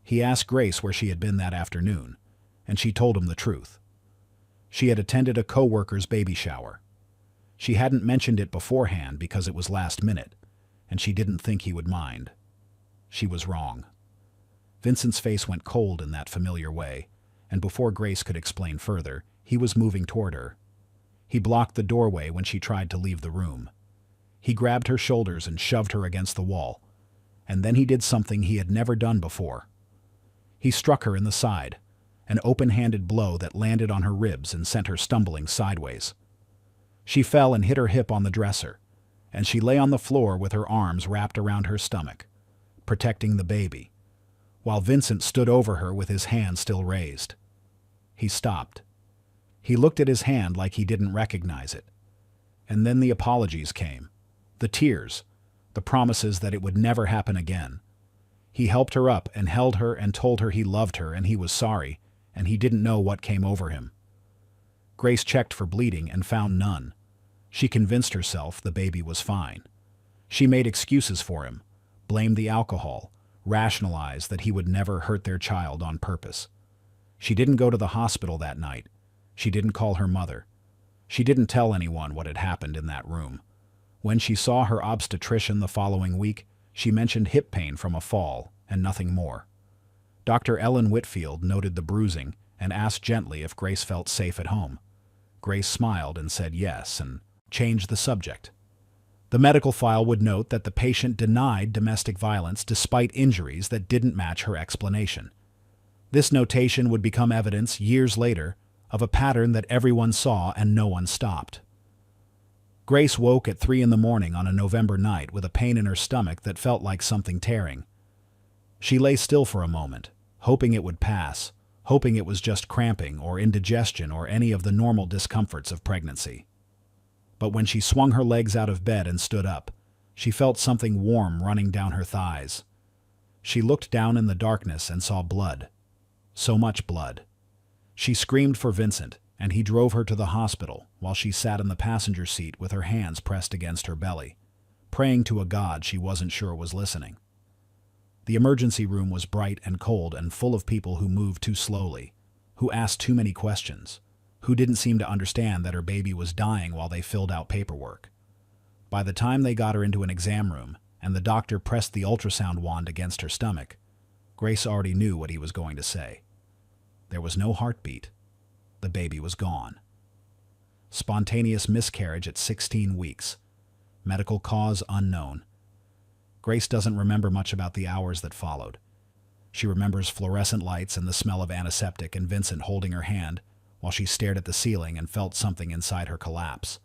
He asked Grace where she had been that afternoon, and she told him the truth. She had attended a co-worker's baby shower. She hadn't mentioned it beforehand because it was last minute, and she didn't think he would mind. She was wrong. Vincent's face went cold in that familiar way, and before Grace could explain further, he was moving toward her. He blocked the doorway when she tried to leave the room. He grabbed her shoulders and shoved her against the wall, and then he did something he had never done before. He struck her in the side, an open-handed blow that landed on her ribs and sent her stumbling sideways. She fell and hit her hip on the dresser, and she lay on the floor with her arms wrapped around her stomach, protecting the baby, while Vincent stood over her with his hand still raised. He stopped. He looked at his hand like he didn't recognize it. And then the apologies came, the tears, the promises that it would never happen again. He helped her up and held her and told her he loved her and he was sorry, and he didn't know what came over him. Grace checked for bleeding and found none. She convinced herself the baby was fine. She made excuses for him, blamed the alcohol, rationalized that he would never hurt their child on purpose. She didn't go to the hospital that night. She didn't call her mother. She didn't tell anyone what had happened in that room. When she saw her obstetrician the following week, she mentioned hip pain from a fall and nothing more. Dr. Ellen Whitfield noted the bruising and asked gently if Grace felt safe at home. Grace smiled and said yes and changed the subject. The medical file would note that the patient denied domestic violence despite injuries that didn't match her explanation. This notation would become evidence years later of a pattern that everyone saw and no one stopped. Grace woke at 3 a.m. on a November night with a pain in her stomach that felt like something tearing. She lay still for a moment, hoping it would pass, hoping it was just cramping or indigestion or any of the normal discomforts of pregnancy. But when she swung her legs out of bed and stood up, she felt something warm running down her thighs. She looked down in the darkness and saw blood. So much blood. She screamed for Vincent, and he drove her to the hospital while she sat in the passenger seat with her hands pressed against her belly, praying to a God she wasn't sure was listening. The emergency room was bright and cold and full of people who moved too slowly, who asked too many questions, who didn't seem to understand that her baby was dying while they filled out paperwork. By the time they got her into an exam room and the doctor pressed the ultrasound wand against her stomach, Grace already knew what he was going to say. There was no heartbeat. The baby was gone. Spontaneous miscarriage at 16 weeks. Medical cause unknown. Grace doesn't remember much about the hours that followed. She remembers fluorescent lights and the smell of antiseptic and Vincent holding her hand while she stared at the ceiling and felt something inside her collapse.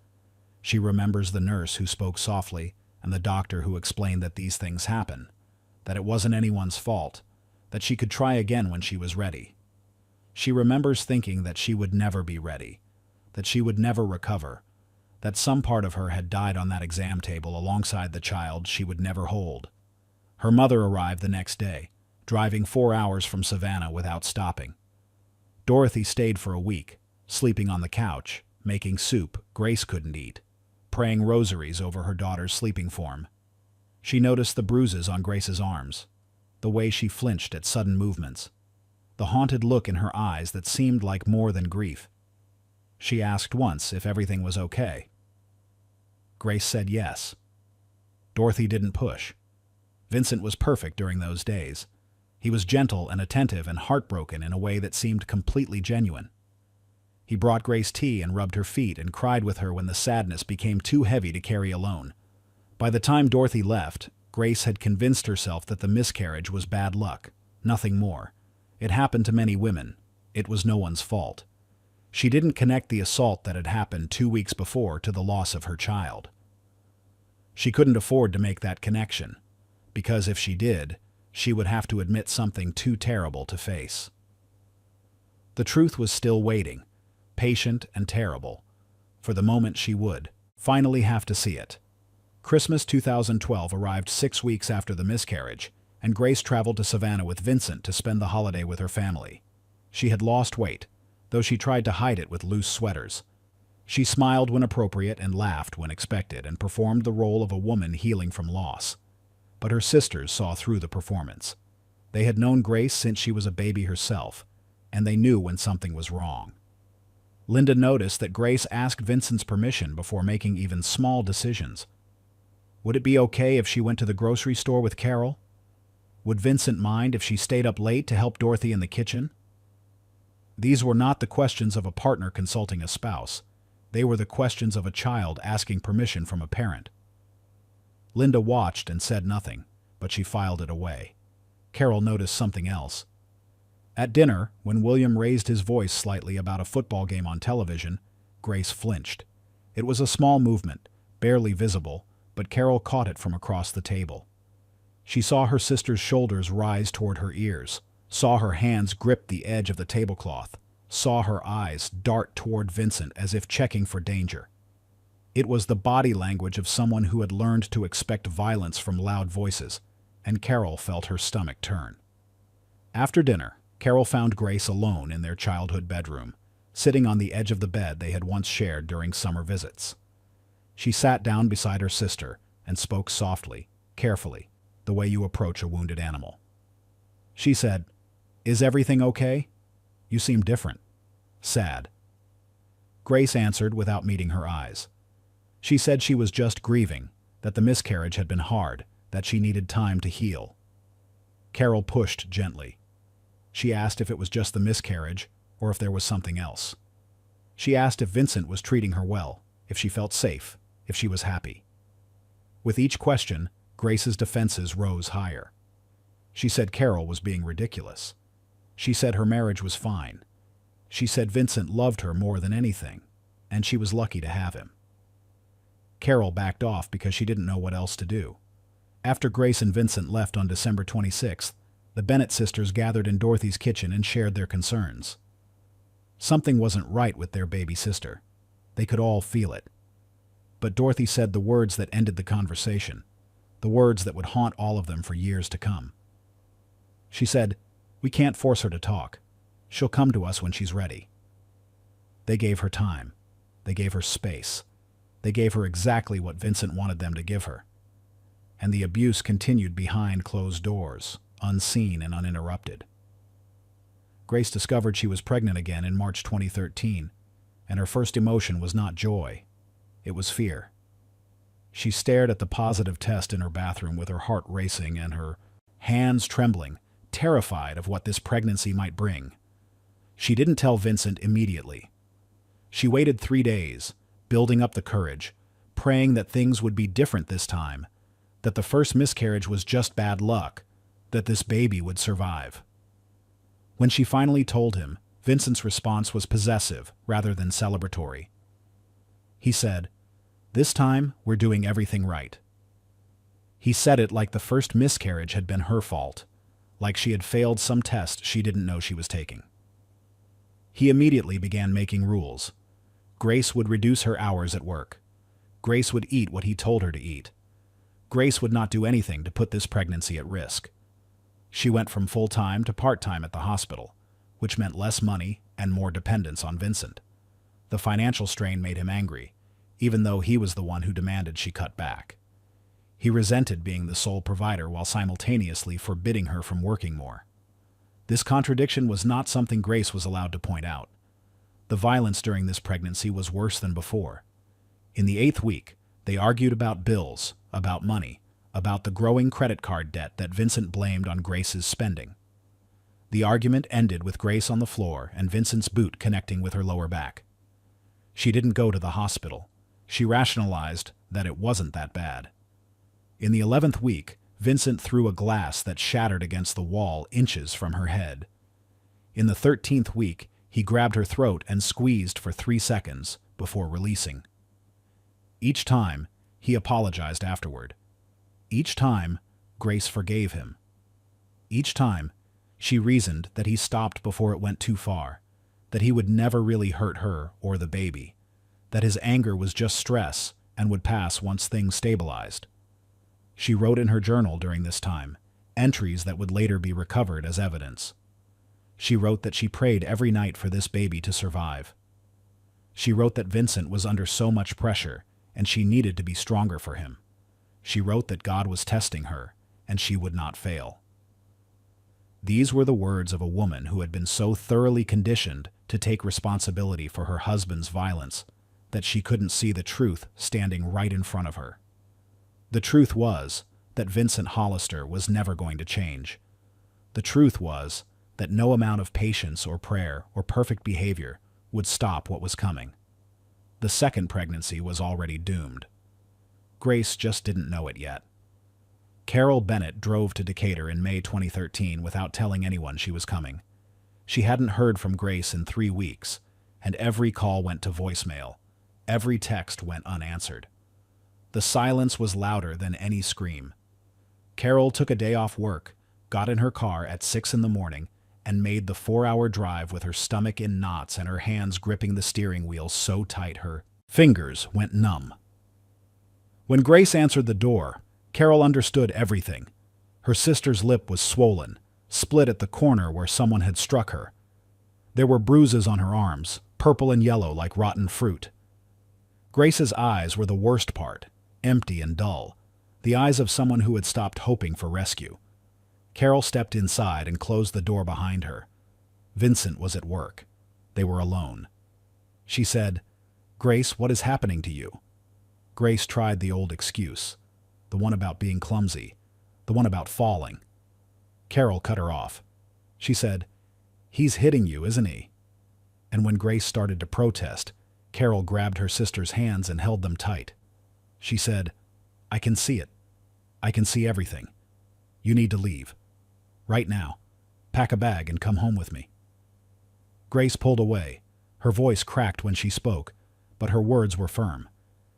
She remembers the nurse who spoke softly and the doctor who explained that these things happen, that it wasn't anyone's fault, that she could try again when she was ready. She remembers thinking that she would never be ready, that she would never recover, that some part of her had died on that exam table alongside the child she would never hold. Her mother arrived the next day, driving 4 hours from Savannah without stopping. Dorothy stayed for a week, sleeping on the couch, making soup Grace couldn't eat, praying rosaries over her daughter's sleeping form. She noticed the bruises on Grace's arms, the way she flinched at sudden movements, the haunted look in her eyes that seemed like more than grief. She asked once if everything was okay. Grace said yes. Dorothy didn't push. Vincent was perfect during those days. He was gentle and attentive and heartbroken in a way that seemed completely genuine. He brought Grace tea and rubbed her feet and cried with her when the sadness became too heavy to carry alone. By the time Dorothy left, Grace had convinced herself that the miscarriage was bad luck, nothing more. It happened to many women. It was no one's fault. She didn't connect the assault that had happened 2 weeks before to the loss of her child. She couldn't afford to make that connection, because if she did, she would have to admit something too terrible to face. The truth was still waiting, patient and terrible, for the moment she would finally have to see it. Christmas 2012 arrived 6 weeks after the miscarriage, and Grace traveled to Savannah with Vincent to spend the holiday with her family. She had lost weight, though she tried to hide it with loose sweaters. She smiled when appropriate and laughed when expected, and performed the role of a woman healing from loss. But her sisters saw through the performance. They had known Grace since she was a baby herself, and they knew when something was wrong. Linda noticed that Grace asked Vincent's permission before making even small decisions. Would it be okay if she went to the grocery store with Carol? Would Vincent mind if she stayed up late to help Dorothy in the kitchen? These were not the questions of a partner consulting a spouse. They were the questions of a child asking permission from a parent. Linda watched and said nothing, but she filed it away. Carol noticed something else. At dinner, when William raised his voice slightly about a football game on television, Grace flinched. It was a small movement, barely visible, but Carol caught it from across the table. She saw her sister's shoulders rise toward her ears, saw her hands grip the edge of the tablecloth, saw her eyes dart toward Vincent as if checking for danger. It was the body language of someone who had learned to expect violence from loud voices, and Carol felt her stomach turn. After dinner, Carol found Grace alone in their childhood bedroom, sitting on the edge of the bed they had once shared during summer visits. She sat down beside her sister and spoke softly, carefully, the way you approach a wounded animal. She said, "Is everything okay? You seem different. Sad." Grace answered without meeting her eyes. She said she was just grieving, that the miscarriage had been hard, that she needed time to heal. Carol pushed gently. She asked if it was just the miscarriage or if there was something else. She asked if Vincent was treating her well, if she felt safe, if she was happy. With each question, Grace's defenses rose higher. She said Carol was being ridiculous. She said her marriage was fine. She said Vincent loved her more than anything, and she was lucky to have him. Carol backed off because she didn't know what else to do. After Grace and Vincent left on December 26th, the Bennett sisters gathered in Dorothy's kitchen and shared their concerns. Something wasn't right with their baby sister. They could all feel it. But Dorothy said the words that ended the conversation, the words that would haunt all of them for years to come. She said, "We can't force her to talk. She'll come to us when she's ready." They gave her time. They gave her space. They gave her exactly what Vincent wanted them to give her. And the abuse continued behind closed doors, unseen and uninterrupted. Grace discovered she was pregnant again in March 2013, and her first emotion was not joy. It was fear. She stared at the positive test in her bathroom with her heart racing and her hands trembling, terrified of what this pregnancy might bring. She didn't tell Vincent immediately. She waited 3 days, building up the courage, praying that things would be different this time, that the first miscarriage was just bad luck, that this baby would survive. When she finally told him, Vincent's response was possessive rather than celebratory. He said, "This time, we're doing everything right." He said it like the first miscarriage had been her fault, like she had failed some test she didn't know she was taking. He immediately began making rules. Grace would reduce her hours at work. Grace would eat what he told her to eat. Grace would not do anything to put this pregnancy at risk. She went from full-time to part-time at the hospital, which meant less money and more dependence on Vincent. The financial strain made him angry, even though he was the one who demanded she cut back. He resented being the sole provider while simultaneously forbidding her from working more. This contradiction was not something Grace was allowed to point out. The violence during this pregnancy was worse than before. In the 8th week, they argued about bills, about money, about the growing credit card debt that Vincent blamed on Grace's spending. The argument ended with Grace on the floor and Vincent's boot connecting with her lower back. She didn't go to the hospital. She rationalized that it wasn't that bad. In the 11th week, Vincent threw a glass that shattered against the wall inches from her head. In the 13th week, he grabbed her throat and squeezed for 3 seconds before releasing. Each time, he apologized afterward. Each time, Grace forgave him. Each time, she reasoned that he stopped before it went too far, that he would never really hurt her or the baby, that his anger was just stress and would pass once things stabilized. She wrote in her journal during this time, entries that would later be recovered as evidence. She wrote that she prayed every night for this baby to survive. She wrote that Vincent was under so much pressure, and she needed to be stronger for him. She wrote that God was testing her, and she would not fail. These were the words of a woman who had been so thoroughly conditioned to take responsibility for her husband's violence that she couldn't see the truth standing right in front of her. The truth was that Vincent Hollister was never going to change. The truth was that no amount of patience or prayer or perfect behavior would stop what was coming. The second pregnancy was already doomed. Grace just didn't know it yet. Carol Bennett drove to Decatur in May 2013 without telling anyone she was coming. She hadn't heard from Grace in 3 weeks, and every call went to voicemail. Every text went unanswered. The silence was louder than any scream. Carol took a day off work, got in her car at 6 in the morning, and made the 4-hour drive with her stomach in knots and her hands gripping the steering wheel so tight her fingers went numb. When Grace answered the door, Carol understood everything. Her sister's lip was swollen, split at the corner where someone had struck her. There were bruises on her arms, purple and yellow like rotten fruit. Grace's eyes were the worst part, empty and dull, the eyes of someone who had stopped hoping for rescue. Carol stepped inside and closed the door behind her. Vincent was at work. They were alone. She said, "Grace, what is happening to you?" Grace tried the old excuse, the one about being clumsy, the one about falling. Carol cut her off. She said, "He's hitting you, isn't he?" And when Grace started to protest, Carol grabbed her sister's hands and held them tight. She said, "I can see it. I can see everything. You need to leave. Right now. Pack a bag and come home with me." Grace pulled away. Her voice cracked when she spoke, but her words were firm.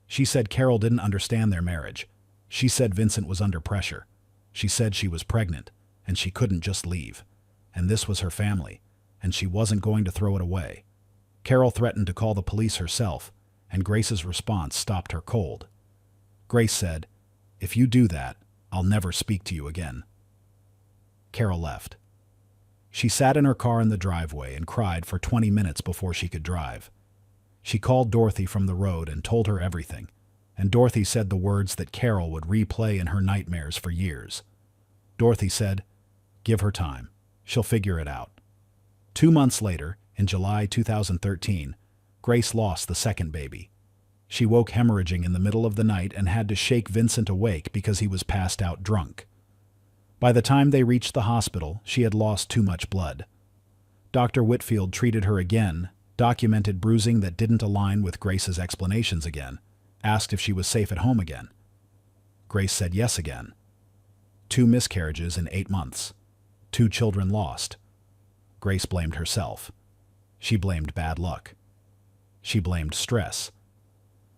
She said Carol didn't understand their marriage. She said Vincent was under pressure. She said she was pregnant, and she couldn't just leave. And this was her family, and she wasn't going to throw it away. Carol threatened to call the police herself, and Grace's response stopped her cold. Grace said, "If you do that, I'll never speak to you again." Carol left. She sat in her car in the driveway and cried for 20 minutes before she could drive. She called Dorothy from the road and told her everything, and Dorothy said the words that Carol would replay in her nightmares for years. Dorothy said, "Give her time. She'll figure it out." 2 months later, in July 2013, Grace lost the second baby. She woke hemorrhaging in the middle of the night and had to shake Vincent awake because he was passed out drunk. By the time they reached the hospital, she had lost too much blood. Dr. Whitfield treated her again, documented bruising that didn't align with Grace's explanations again, asked if she was safe at home again. Grace said yes again. 2 miscarriages in 8 months. 2 children lost. Grace blamed herself. She blamed bad luck. She blamed stress.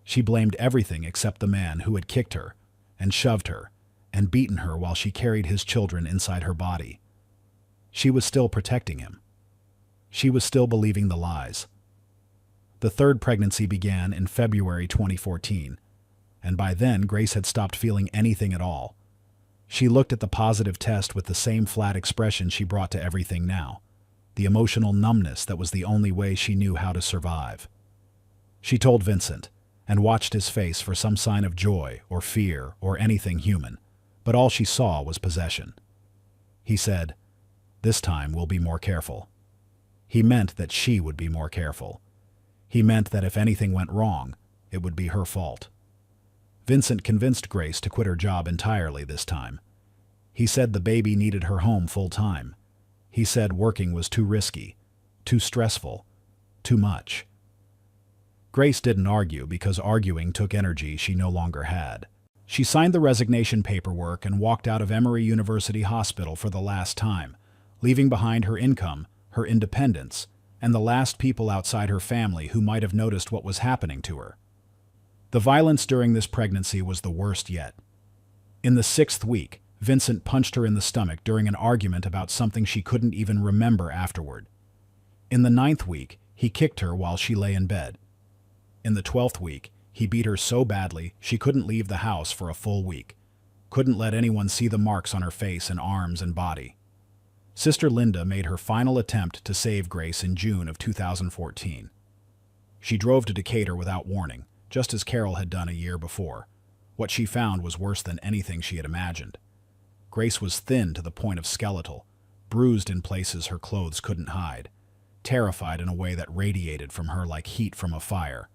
She blamed everything except the man who had kicked her and shoved her and beaten her while she carried his children inside her body. She was still protecting him. She was still believing the lies. The third pregnancy began in February 2014, and by then Grace had stopped feeling anything at all. She looked at the positive test with the same flat expression she brought to everything now, the emotional numbness that was the only way she knew how to survive. She told Vincent, and watched his face for some sign of joy or fear or anything human, but all she saw was possession. He said, "This time we'll be more careful." He meant that she would be more careful. He meant that if anything went wrong, it would be her fault. Vincent convinced Grace to quit her job entirely this time. He said the baby needed her home full time. He said working was too risky, too stressful, too much. Grace didn't argue because arguing took energy she no longer had. She signed the resignation paperwork and walked out of Emory University Hospital for the last time, leaving behind her income, her independence, and the last people outside her family who might have noticed what was happening to her. The violence during this pregnancy was the worst yet. In the 6th week, Vincent punched her in the stomach during an argument about something she couldn't even remember afterward. In the 9th week, he kicked her while she lay in bed. In the 12th week, He beat her so badly she couldn't leave the house for a full week. Couldn't let anyone see the marks on her face and arms and body. Sister Linda made her final attempt to save Grace in June of 2014. She drove to Decatur without warning, just as Carol had done a year before. What she found was worse than anything she had imagined. Grace was thin to the point of skeletal, bruised in places her clothes couldn't hide, terrified in a way that radiated from her like heat from a fire.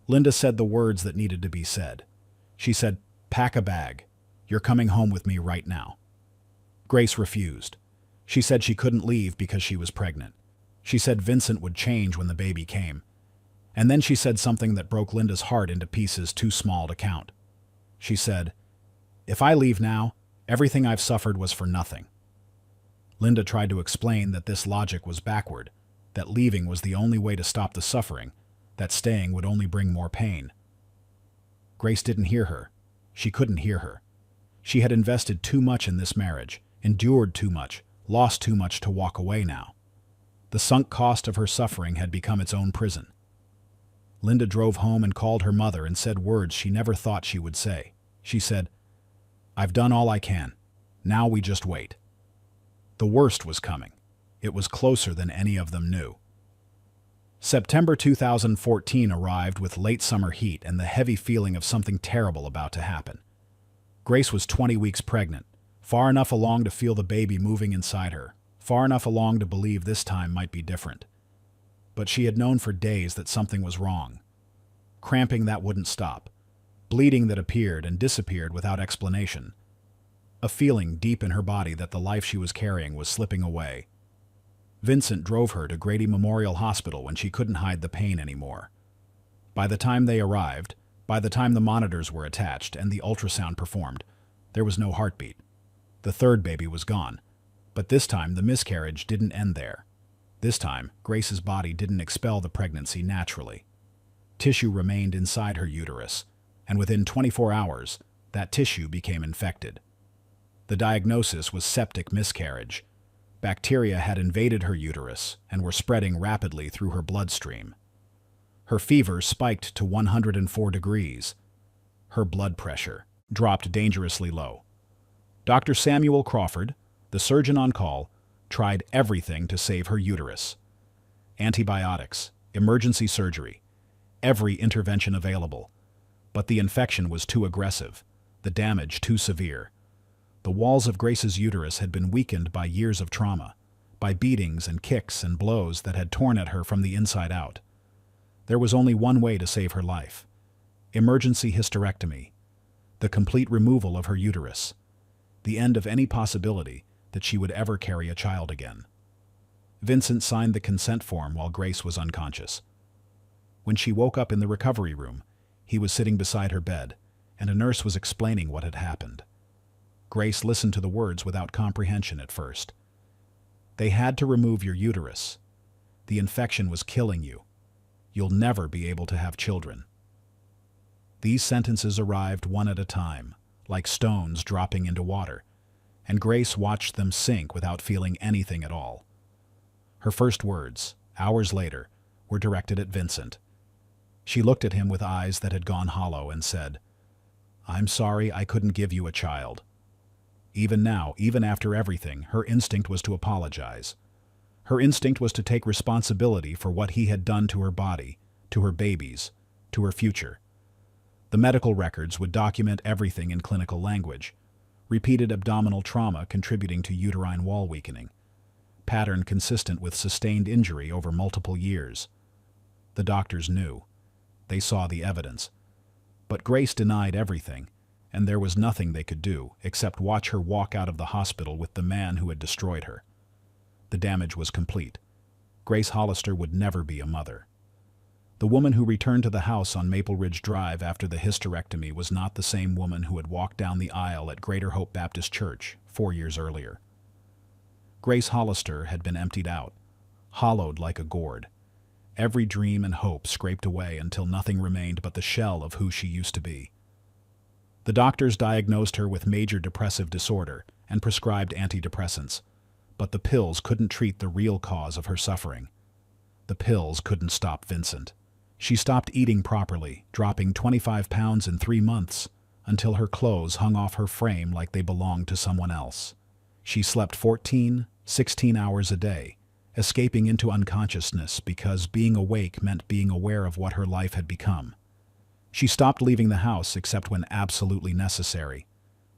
Linda said the words that needed to be said. She said, "Pack a bag. You're coming home with me right now." Grace refused. She said she couldn't leave because she was pregnant. She said Vincent would change when the baby came. And then she said something that broke Linda's heart into pieces too small to count. She said, "If I leave now, everything I've suffered was for nothing." Linda tried to explain that this logic was backward, that leaving was the only way to stop the suffering, that staying would only bring more pain. Grace didn't hear her. She couldn't hear her. She had invested too much in this marriage, endured too much, lost too much to walk away now. The sunk cost of her suffering had become its own prison. Linda drove home and called her mother and said words she never thought she would say. She said, "I've done all I can. Now we just wait." The worst was coming. It was closer than any of them knew. September 2014 arrived with late summer heat and the heavy feeling of something terrible about to happen. Grace was 20 weeks pregnant, far enough along to feel the baby moving inside her, far enough along to believe this time might be different. But she had known for days that something was wrong. Cramping that wouldn't stop, bleeding that appeared and disappeared without explanation, a feeling deep in her body that the life she was carrying was slipping away. Vincent drove her to Grady Memorial Hospital when she couldn't hide the pain anymore. By the time they arrived, by the time the monitors were attached and the ultrasound performed, there was no heartbeat. The third baby was gone. But this time the miscarriage didn't end there. This time, Grace's body didn't expel the pregnancy naturally. Tissue remained inside her uterus, and within 24 hours, that tissue became infected. The diagnosis was septic miscarriage. Bacteria had invaded her uterus and were spreading rapidly through her bloodstream. Her fever spiked to 104 degrees. Her blood pressure dropped dangerously low. Dr. Samuel Crawford, the surgeon on call, tried everything to save her uterus. Antibiotics, emergency surgery, every intervention available. But the infection was too aggressive, the damage too severe. The walls of Grace's uterus had been weakened by years of trauma, by beatings and kicks and blows that had torn at her from the inside out. There was only one way to save her life: emergency hysterectomy, the complete removal of her uterus, the end of any possibility that she would ever carry a child again. Vincent signed the consent form while Grace was unconscious. When she woke up in the recovery room, he was sitting beside her bed, and a nurse was explaining what had happened. Grace listened to the words without comprehension at first. "They had to remove your uterus. The infection was killing you. You'll never be able to have children." These sentences arrived one at a time, like stones dropping into water, and Grace watched them sink without feeling anything at all. Her first words, hours later, were directed at Vincent. She looked at him with eyes that had gone hollow and said, "I'm sorry I couldn't give you a child." Even now, even after everything, her instinct was to apologize. Her instinct was to take responsibility for what he had done to her body, to her babies, to her future. The medical records would document everything in clinical language: repeated abdominal trauma contributing to uterine wall weakening, pattern consistent with sustained injury over multiple years. The doctors knew. They saw the evidence. But Grace denied everything, and there was nothing they could do except watch her walk out of the hospital with the man who had destroyed her. The damage was complete. Grace Hollister would never be a mother. The woman who returned to the house on Maple Ridge Drive after the hysterectomy was not the same woman who had walked down the aisle at Greater Hope Baptist Church 4 years earlier. Grace Hollister had been emptied out, hollowed like a gourd. Every dream and hope scraped away until nothing remained but the shell of who she used to be. The doctors diagnosed her with major depressive disorder and prescribed antidepressants, but the pills couldn't treat the real cause of her suffering. The pills couldn't stop Vincent. She stopped eating properly, dropping 25 pounds in 3 months, until her clothes hung off her frame like they belonged to someone else. She slept 14, 16 hours a day, escaping into unconsciousness because being awake meant being aware of what her life had become. She stopped leaving the house except when absolutely necessary.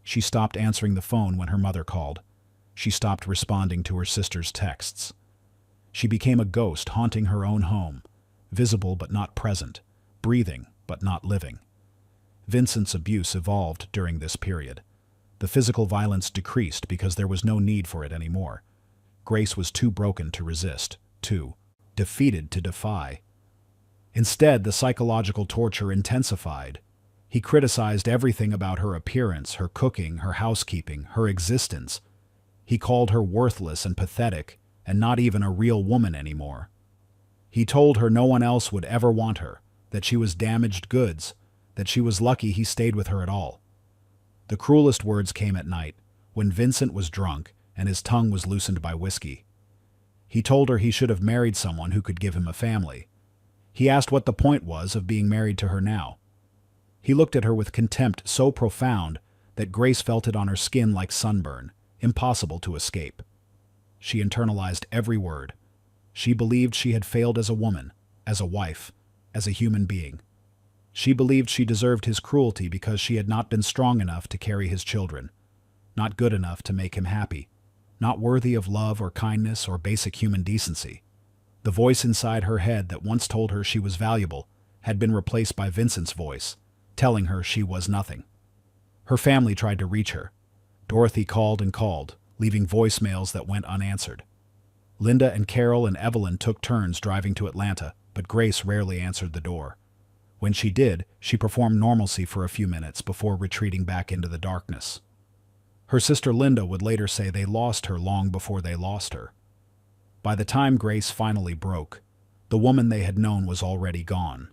She stopped answering the phone when her mother called. She stopped responding to her sister's texts. She became a ghost haunting her own home, visible but not present, breathing but not living. Vincent's abuse evolved during this period. The physical violence decreased because there was no need for it anymore. Grace was too broken to resist, too defeated to defy. Instead, the psychological torture intensified. He criticized everything about her appearance, her cooking, her housekeeping, her existence. He called her worthless and pathetic, and not even a real woman anymore. He told her no one else would ever want her, that she was damaged goods, that she was lucky he stayed with her at all. The cruelest words came at night, when Vincent was drunk and his tongue was loosened by whiskey. He told her he should have married someone who could give him a family. He asked what the point was of being married to her now. He looked at her with contempt so profound that Grace felt it on her skin like sunburn, impossible to escape. She internalized every word. She believed she had failed as a woman, as a wife, as a human being. She believed she deserved his cruelty because she had not been strong enough to carry his children, not good enough to make him happy, not worthy of love or kindness or basic human decency. The voice inside her head that once told her she was valuable had been replaced by Vincent's voice, telling her she was nothing. Her family tried to reach her. Dorothy called and called, leaving voicemails that went unanswered. Linda and Carol and Evelyn took turns driving to Atlanta, but Grace rarely answered the door. When she did, she performed normalcy for a few minutes before retreating back into the darkness. Her sister Linda would later say they lost her long before they lost her. By the time Grace finally broke, the woman they had known was already gone.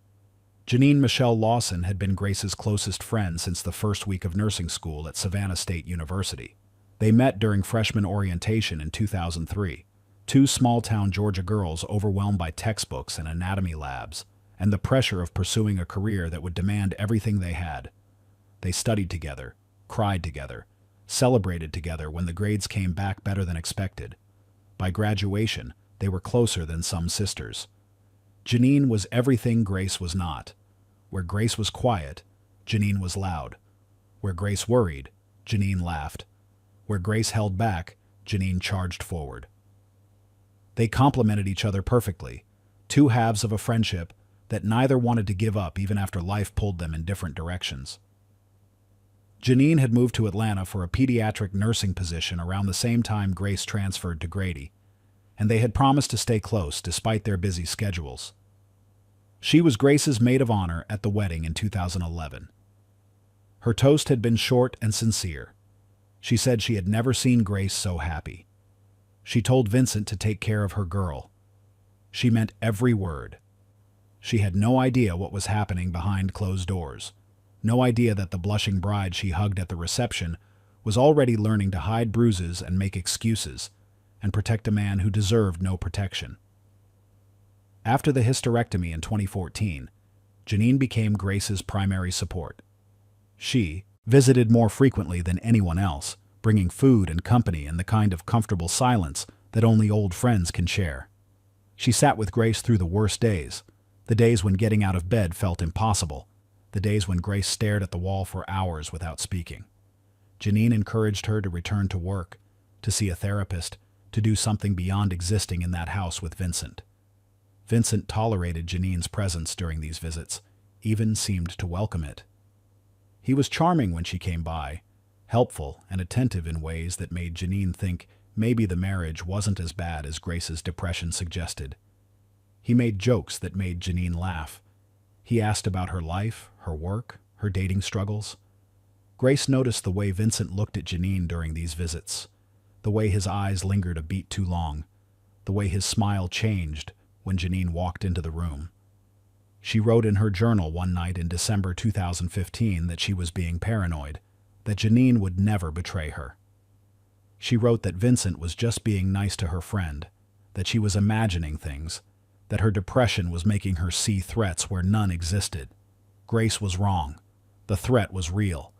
Janine Michelle Lawson had been Grace's closest friend since the first week of nursing school at Savannah State University. They met during freshman orientation in 2003, two small-town Georgia girls overwhelmed by textbooks and anatomy labs, and the pressure of pursuing a career that would demand everything they had. They studied together, cried together, celebrated together when the grades came back better than expected. By graduation, they were closer than some sisters. Janine was everything Grace was not. Where Grace was quiet, Janine was loud. Where Grace worried, Janine laughed. Where Grace held back, Janine charged forward. They complemented each other perfectly, two halves of a friendship that neither wanted to give up even after life pulled them in different directions. Janine had moved to Atlanta for a pediatric nursing position around the same time Grace transferred to Grady, and they had promised to stay close despite their busy schedules. She was Grace's maid of honor at the wedding in 2011. Her toast had been short and sincere. She said she had never seen Grace so happy. She told Vincent to take care of her girl. She meant every word. She had no idea what was happening behind closed doors. No idea that the blushing bride she hugged at the reception was already learning to hide bruises and make excuses, and protect a man who deserved no protection. After the hysterectomy in 2014, Janine became Grace's primary support. She visited more frequently than anyone else, bringing food and company and the kind of comfortable silence that only old friends can share. She sat with Grace through the worst days, the days when getting out of bed felt impossible, the days when Grace stared at the wall for hours without speaking. Janine encouraged her to return to work, to see a therapist, to do something beyond existing in that house with Vincent. Vincent tolerated Janine's presence during these visits, even seemed to welcome it. He was charming when she came by, helpful and attentive in ways that made Janine think maybe the marriage wasn't as bad as Grace's depression suggested. He made jokes that made Janine laugh. He asked about her life, her work, her dating struggles. Grace noticed the way Vincent looked at Janine during these visits, the way his eyes lingered a beat too long, the way his smile changed when Janine walked into the room. She wrote in her journal one night in December 2015 that she was being paranoid, that Janine would never betray her. She wrote that Vincent was just being nice to her friend, that she was imagining things, that her depression was making her see threats where none existed. Grace was wrong. The threat was real,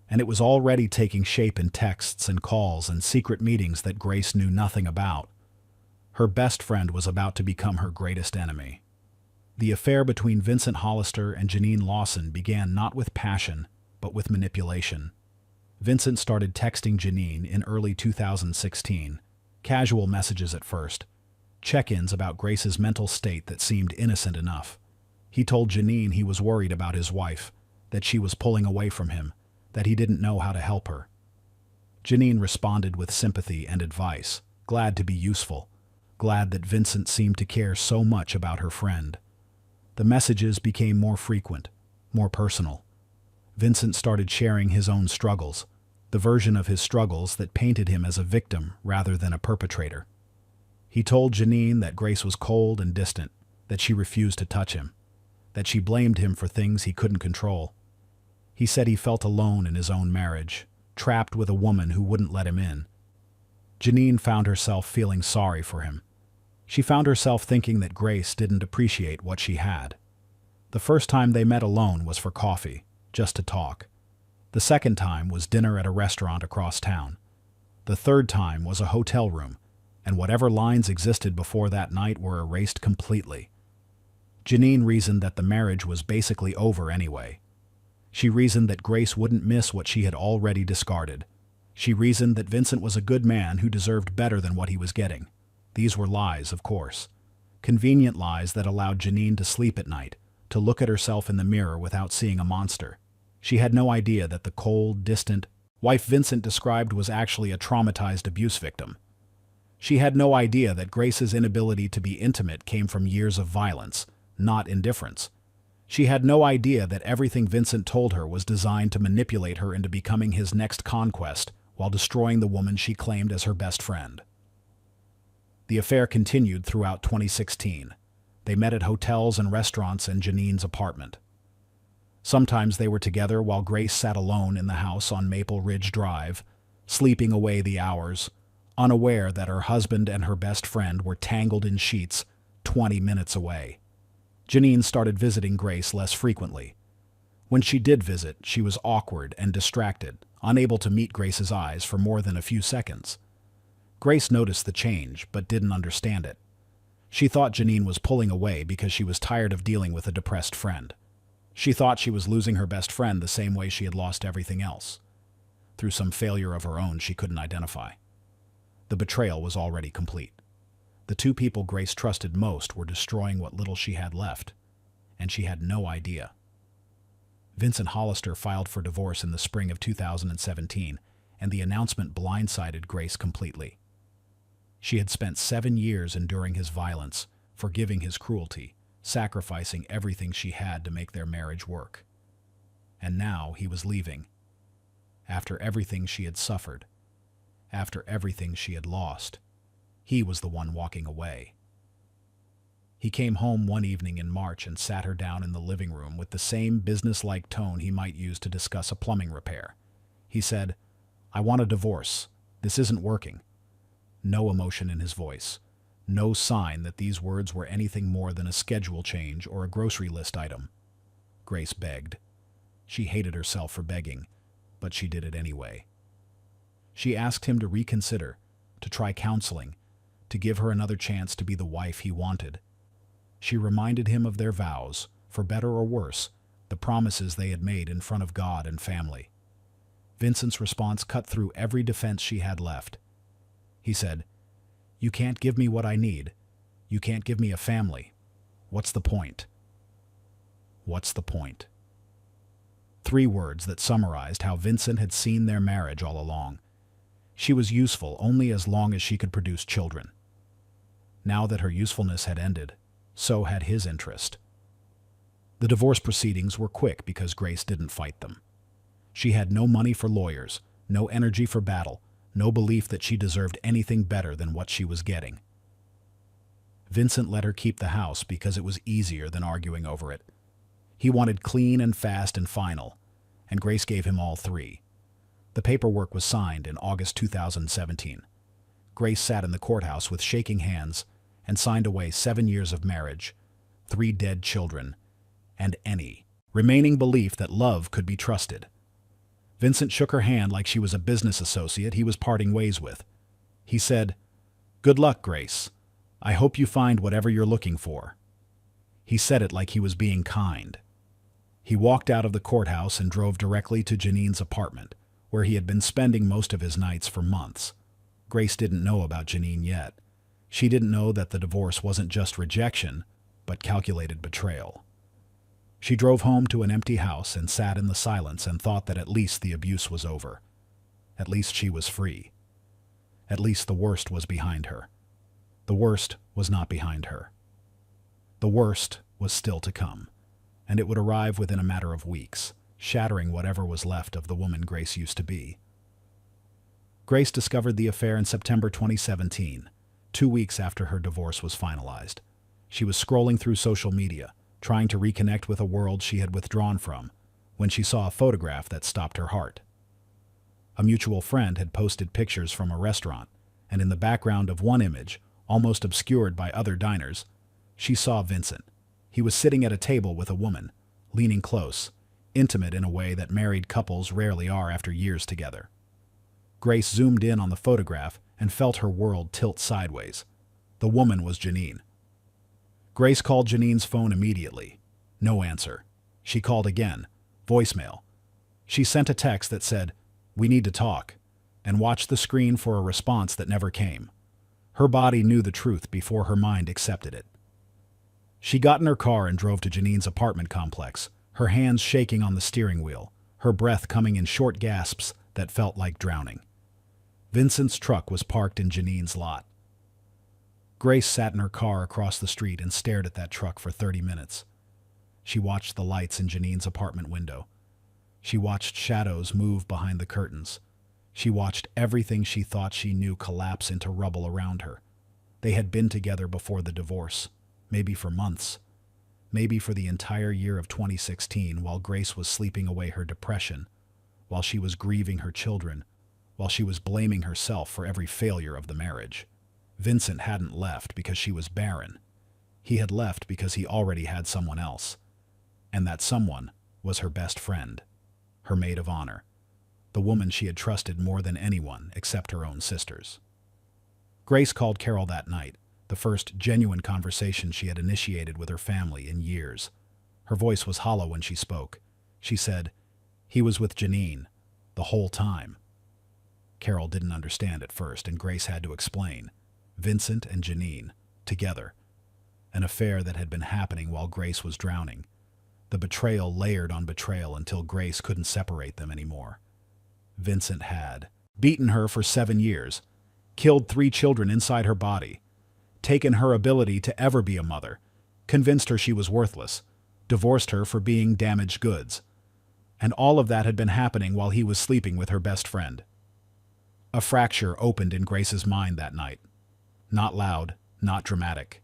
and it was already taking shape in texts and calls and secret meetings that Grace knew nothing about. Her best friend was about to become her greatest enemy. The affair between Vincent Hollister and Janine Lawson began not with passion, but with manipulation. Vincent started texting Janine in early 2016, casual messages at first, check-ins about Grace's mental state that seemed innocent enough. He told Janine he was worried about his wife, that she was pulling away from him, that he didn't know how to help her. Janine responded with sympathy and advice, glad to be useful, glad that Vincent seemed to care so much about her friend. The messages became more frequent, more personal. Vincent started sharing his own struggles, the version of his struggles that painted him as a victim rather than a perpetrator. He told Janine that Grace was cold and distant, that she refused to touch him, that she blamed him for things he couldn't control. He said he felt alone in his own marriage, trapped with a woman who wouldn't let him in. Janine found herself feeling sorry for him. She found herself thinking that Grace didn't appreciate what she had. The first time they met alone was for coffee, just to talk. The second time was dinner at a restaurant across town. The third time was a hotel room, and whatever lines existed before that night were erased completely. Janine reasoned that the marriage was basically over anyway. She reasoned that Grace wouldn't miss what she had already discarded. She reasoned that Vincent was a good man who deserved better than what he was getting. These were lies, of course. Convenient lies that allowed Janine to sleep at night, to look at herself in the mirror without seeing a monster. She had no idea that the cold, distant wife Vincent described was actually a traumatized abuse victim. She had no idea that Grace's inability to be intimate came from years of violence, not indifference. She had no idea that everything Vincent told her was designed to manipulate her into becoming his next conquest while destroying the woman she claimed as her best friend. The affair continued throughout 2016. They met at hotels and restaurants and Janine's apartment. Sometimes they were together while Grace sat alone in the house on Maple Ridge Drive, sleeping away the hours, unaware that her husband and her best friend were tangled in sheets 20 minutes away. Janine started visiting Grace less frequently. When she did visit, she was awkward and distracted, unable to meet Grace's eyes for more than a few seconds. Grace noticed the change, but didn't understand it. She thought Janine was pulling away because she was tired of dealing with a depressed friend. She thought she was losing her best friend the same way she had lost everything else, through some failure of her own she couldn't identify. The betrayal was already complete. The two people Grace trusted most were destroying what little she had left, and she had no idea. Vincent Hollister filed for divorce in the spring of 2017, and the announcement blindsided Grace completely. She had spent 7 years enduring his violence, forgiving his cruelty, sacrificing everything she had to make their marriage work. And now he was leaving. After everything she had suffered, after everything she had lost, he was the one walking away. He came home one evening in March and sat her down in the living room with the same business-like tone he might use to discuss a plumbing repair. He said, "I want a divorce. This isn't working." No emotion in his voice. No sign that these words were anything more than a schedule change or a grocery list item. Grace begged. She hated herself for begging, but she did it anyway. She asked him to reconsider, to try counseling, to give her another chance to be the wife he wanted. She reminded him of their vows, for better or worse, the promises they had made in front of God and family. Vincent's response cut through every defense she had left. He said, "You can't give me what I need. You can't give me a family. What's the point?" What's the point? 3 words that summarized how Vincent had seen their marriage all along. She was useful only as long as she could produce children. Now that her usefulness had ended, so had his interest. The divorce proceedings were quick because Grace didn't fight them. She had no money for lawyers, no energy for battle, no belief that she deserved anything better than what she was getting. Vincent let her keep the house because it was easier than arguing over it. He wanted clean and fast and final, and Grace gave him all 3. The paperwork was signed in August 2017. Grace sat in the courthouse with shaking hands, and signed away 7 years of marriage, 3 dead children, and any remaining belief that love could be trusted. Vincent shook her hand like she was a business associate he was parting ways with. He said, "Good luck, Grace. I hope you find whatever you're looking for." He said it like he was being kind. He walked out of the courthouse and drove directly to Janine's apartment, where he had been spending most of his nights for months. Grace didn't know about Janine yet. She didn't know that the divorce wasn't just rejection, but calculated betrayal. She drove home to an empty house and sat in the silence and thought that at least the abuse was over. At least she was free. At least the worst was behind her. The worst was not behind her. The worst was still to come, and it would arrive within a matter of weeks, shattering whatever was left of the woman Grace used to be. Grace discovered the affair in September 2017, 2 weeks after her divorce was finalized. She was scrolling through social media, trying to reconnect with a world she had withdrawn from, when she saw a photograph that stopped her heart. A mutual friend had posted pictures from a restaurant, and in the background of one image, almost obscured by other diners, she saw Vincent. He was sitting at a table with a woman, leaning close, intimate in a way that married couples rarely are after years together. Grace zoomed in on the photograph and felt her world tilt sideways. The woman was Janine. Grace called Janine's phone immediately. No answer. She called again. Voicemail. She sent a text that said, "We need to talk," and watched the screen for a response that never came. Her body knew the truth before her mind accepted it. She got in her car and drove to Janine's apartment complex, her hands shaking on the steering wheel, her breath coming in short gasps that felt like drowning. Vincent's truck was parked in Janine's lot. Grace sat in her car across the street and stared at that truck for 30 minutes. She watched the lights in Janine's apartment window. She watched shadows move behind the curtains. She watched everything she thought she knew collapse into rubble around her. They had been together before the divorce, maybe for months, maybe for the entire year of 2016 while Grace was sleeping away her depression, while she was grieving her children, while she was blaming herself for every failure of the marriage. Vincent hadn't left because she was barren. He had left because he already had someone else. And that someone was her best friend, her maid of honor, the woman she had trusted more than anyone except her own sisters. Grace called Carol that night, the first genuine conversation she had initiated with her family in years. Her voice was hollow when she spoke. She said, "He was with Janine the whole time." Carol didn't understand at first, and Grace had to explain. Vincent and Janine, together. An affair that had been happening while Grace was drowning. The betrayal layered on betrayal until Grace couldn't separate them anymore. Vincent had beaten her for 7 years, killed 3 children inside her body, taken her ability to ever be a mother, convinced her she was worthless, divorced her for being damaged goods. And all of that had been happening while he was sleeping with her best friend. A fracture opened in Grace's mind that night. Not loud, not dramatic.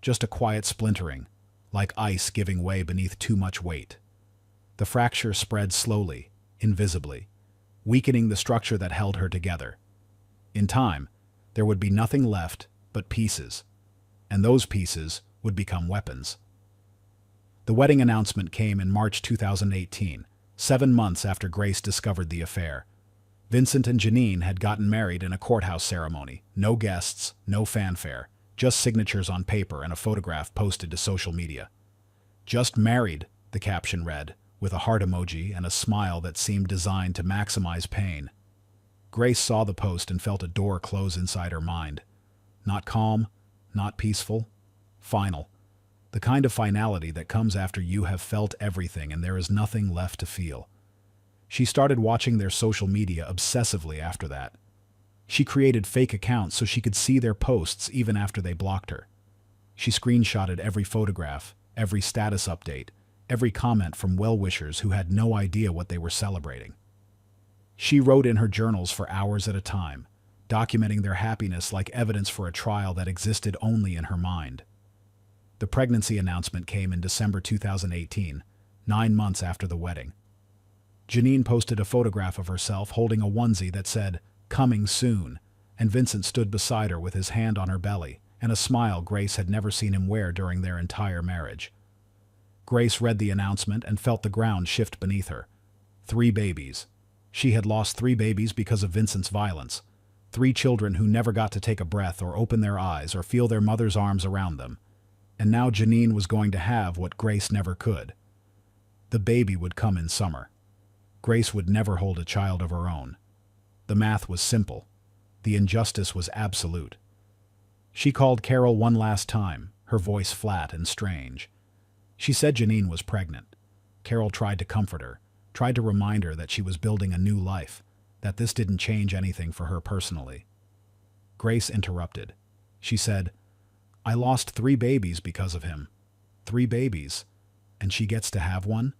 Just a quiet splintering, like ice giving way beneath too much weight. The fracture spread slowly, invisibly, weakening the structure that held her together. In time, there would be nothing left but pieces, and those pieces would become weapons. The wedding announcement came in March 2018, 7 months after Grace discovered the affair. Vincent and Janine had gotten married in a courthouse ceremony. No guests, no fanfare, just signatures on paper and a photograph posted to social media. "Just married," the caption read, with a heart emoji and a smile that seemed designed to maximize pain. Grace saw the post and felt a door close inside her mind. Not calm, not peaceful, final. The kind of finality that comes after you have felt everything and there is nothing left to feel. She started watching their social media obsessively after that. She created fake accounts so she could see their posts even after they blocked her. She screenshotted every photograph, every status update, every comment from well-wishers who had no idea what they were celebrating. She wrote in her journals for hours at a time, documenting their happiness like evidence for a trial that existed only in her mind. The pregnancy announcement came in December 2018, 9 months after the wedding. Janine posted a photograph of herself holding a onesie that said, "Coming soon," and Vincent stood beside her with his hand on her belly and a smile Grace had never seen him wear during their entire marriage. Grace read the announcement and felt the ground shift beneath her. 3 babies. She had lost 3 babies because of Vincent's violence. 3 children who never got to take a breath or open their eyes or feel their mother's arms around them. And now Janine was going to have what Grace never could. The baby would come in summer. Grace would never hold a child of her own. The math was simple. The injustice was absolute. She called Carol one last time, her voice flat and strange. She said Janine was pregnant. Carol tried to comfort her, tried to remind her that she was building a new life, that this didn't change anything for her personally. Grace interrupted. She said, "I lost 3 babies because of him. 3 babies, and she gets to have one?"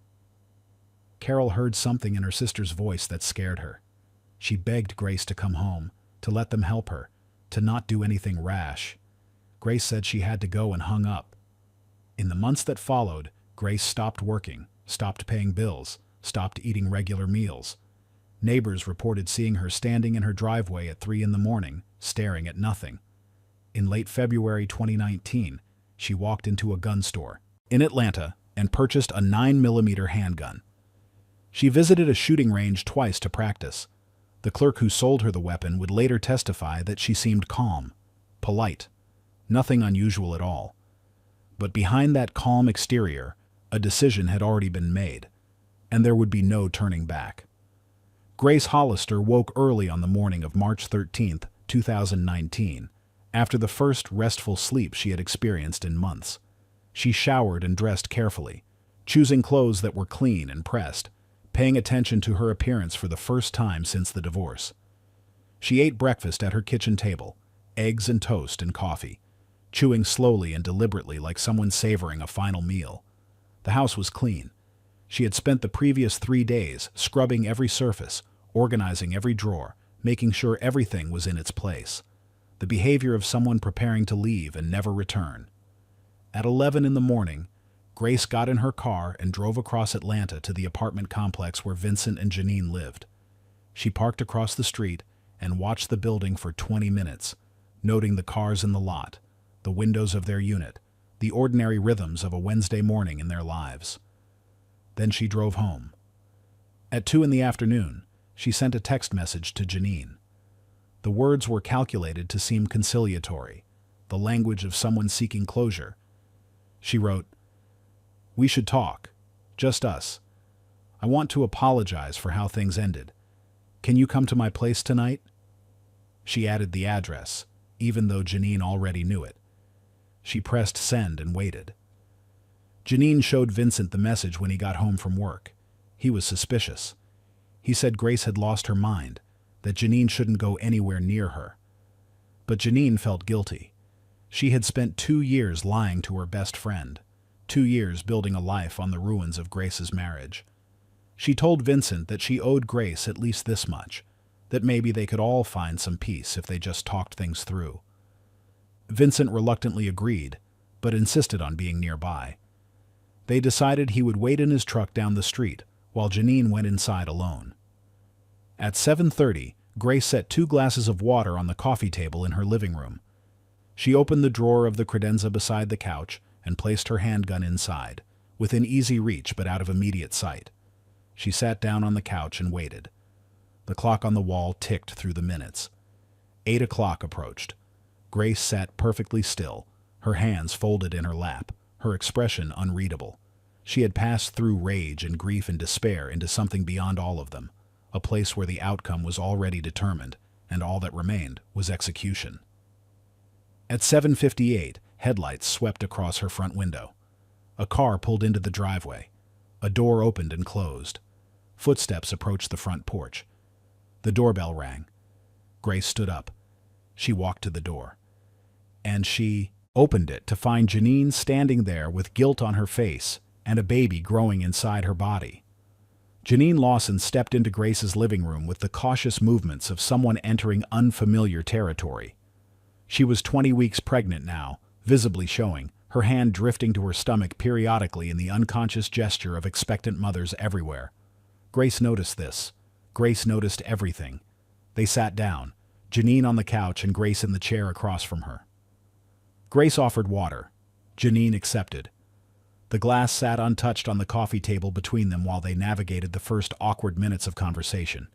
Carol heard something in her sister's voice that scared her. She begged Grace to come home, to let them help her, to not do anything rash. Grace said she had to go and hung up. In the months that followed, Grace stopped working, stopped paying bills, stopped eating regular meals. Neighbors reported seeing her standing in her driveway at 3 a.m, staring at nothing. In late February 2019, she walked into a gun store in Atlanta and purchased a 9mm handgun. She visited a shooting range twice to practice. The clerk who sold her the weapon would later testify that she seemed calm, polite, nothing unusual at all. But behind that calm exterior, a decision had already been made, and there would be no turning back. Grace Hollister woke early on the morning of March 13, 2019, after the first restful sleep she had experienced in months. She showered and dressed carefully, choosing clothes that were clean and pressed, paying attention to her appearance for the first time since the divorce. She ate breakfast at her kitchen table, eggs and toast and coffee, chewing slowly and deliberately like someone savoring a final meal. The house was clean. She had spent the previous 3 days scrubbing every surface, organizing every drawer, making sure everything was in its place. The behavior of someone preparing to leave and never return. At 11 in the morning, Grace got in her car and drove across Atlanta to the apartment complex where Vincent and Janine lived. She parked across the street and watched the building for 20 minutes, noting the cars in the lot, the windows of their unit, the ordinary rhythms of a Wednesday morning in their lives. Then she drove home. At 2 in the afternoon, she sent a text message to Janine. The words were calculated to seem conciliatory, the language of someone seeking closure. She wrote, "We should talk. Just us. I want to apologize for how things ended. Can you come to my place tonight?" She added the address, even though Janine already knew it. She pressed send and waited. Janine showed Vincent the message when he got home from work. He was suspicious. He said Grace had lost her mind, that Janine shouldn't go anywhere near her. But Janine felt guilty. She had spent 2 years lying to her best friend, 2 years building a life on the ruins of Grace's marriage. She told Vincent that she owed Grace at least this much, that maybe they could all find some peace if they just talked things through. Vincent reluctantly agreed, but insisted on being nearby. They decided he would wait in his truck down the street, while Janine went inside alone. At 7:30, Grace set 2 glasses of water on the coffee table in her living room. She opened the drawer of the credenza beside the couch and placed her handgun inside, within easy reach but out of immediate sight. She sat down on the couch and waited. The clock on the wall ticked through the minutes. 8 o'clock approached. Grace sat perfectly still, her hands folded in her lap, her expression unreadable. She had passed through rage and grief and despair into something beyond all of them, a place where the outcome was already determined, and all that remained was execution. At 7:58, headlights swept across her front window. A car pulled into the driveway. A door opened and closed. Footsteps approached the front porch. The doorbell rang. Grace stood up. She walked to the door. And she opened it to find Janine standing there with guilt on her face and a baby growing inside her body. Janine Lawson stepped into Grace's living room with the cautious movements of someone entering unfamiliar territory. She was 20 weeks pregnant now, visibly showing, her hand drifting to her stomach periodically in the unconscious gesture of expectant mothers everywhere. Grace noticed this. Grace noticed everything. They sat down, Janine on the couch and Grace in the chair across from her. Grace offered water. Janine accepted. The glass sat untouched on the coffee table between them while they navigated the first awkward minutes of conversation.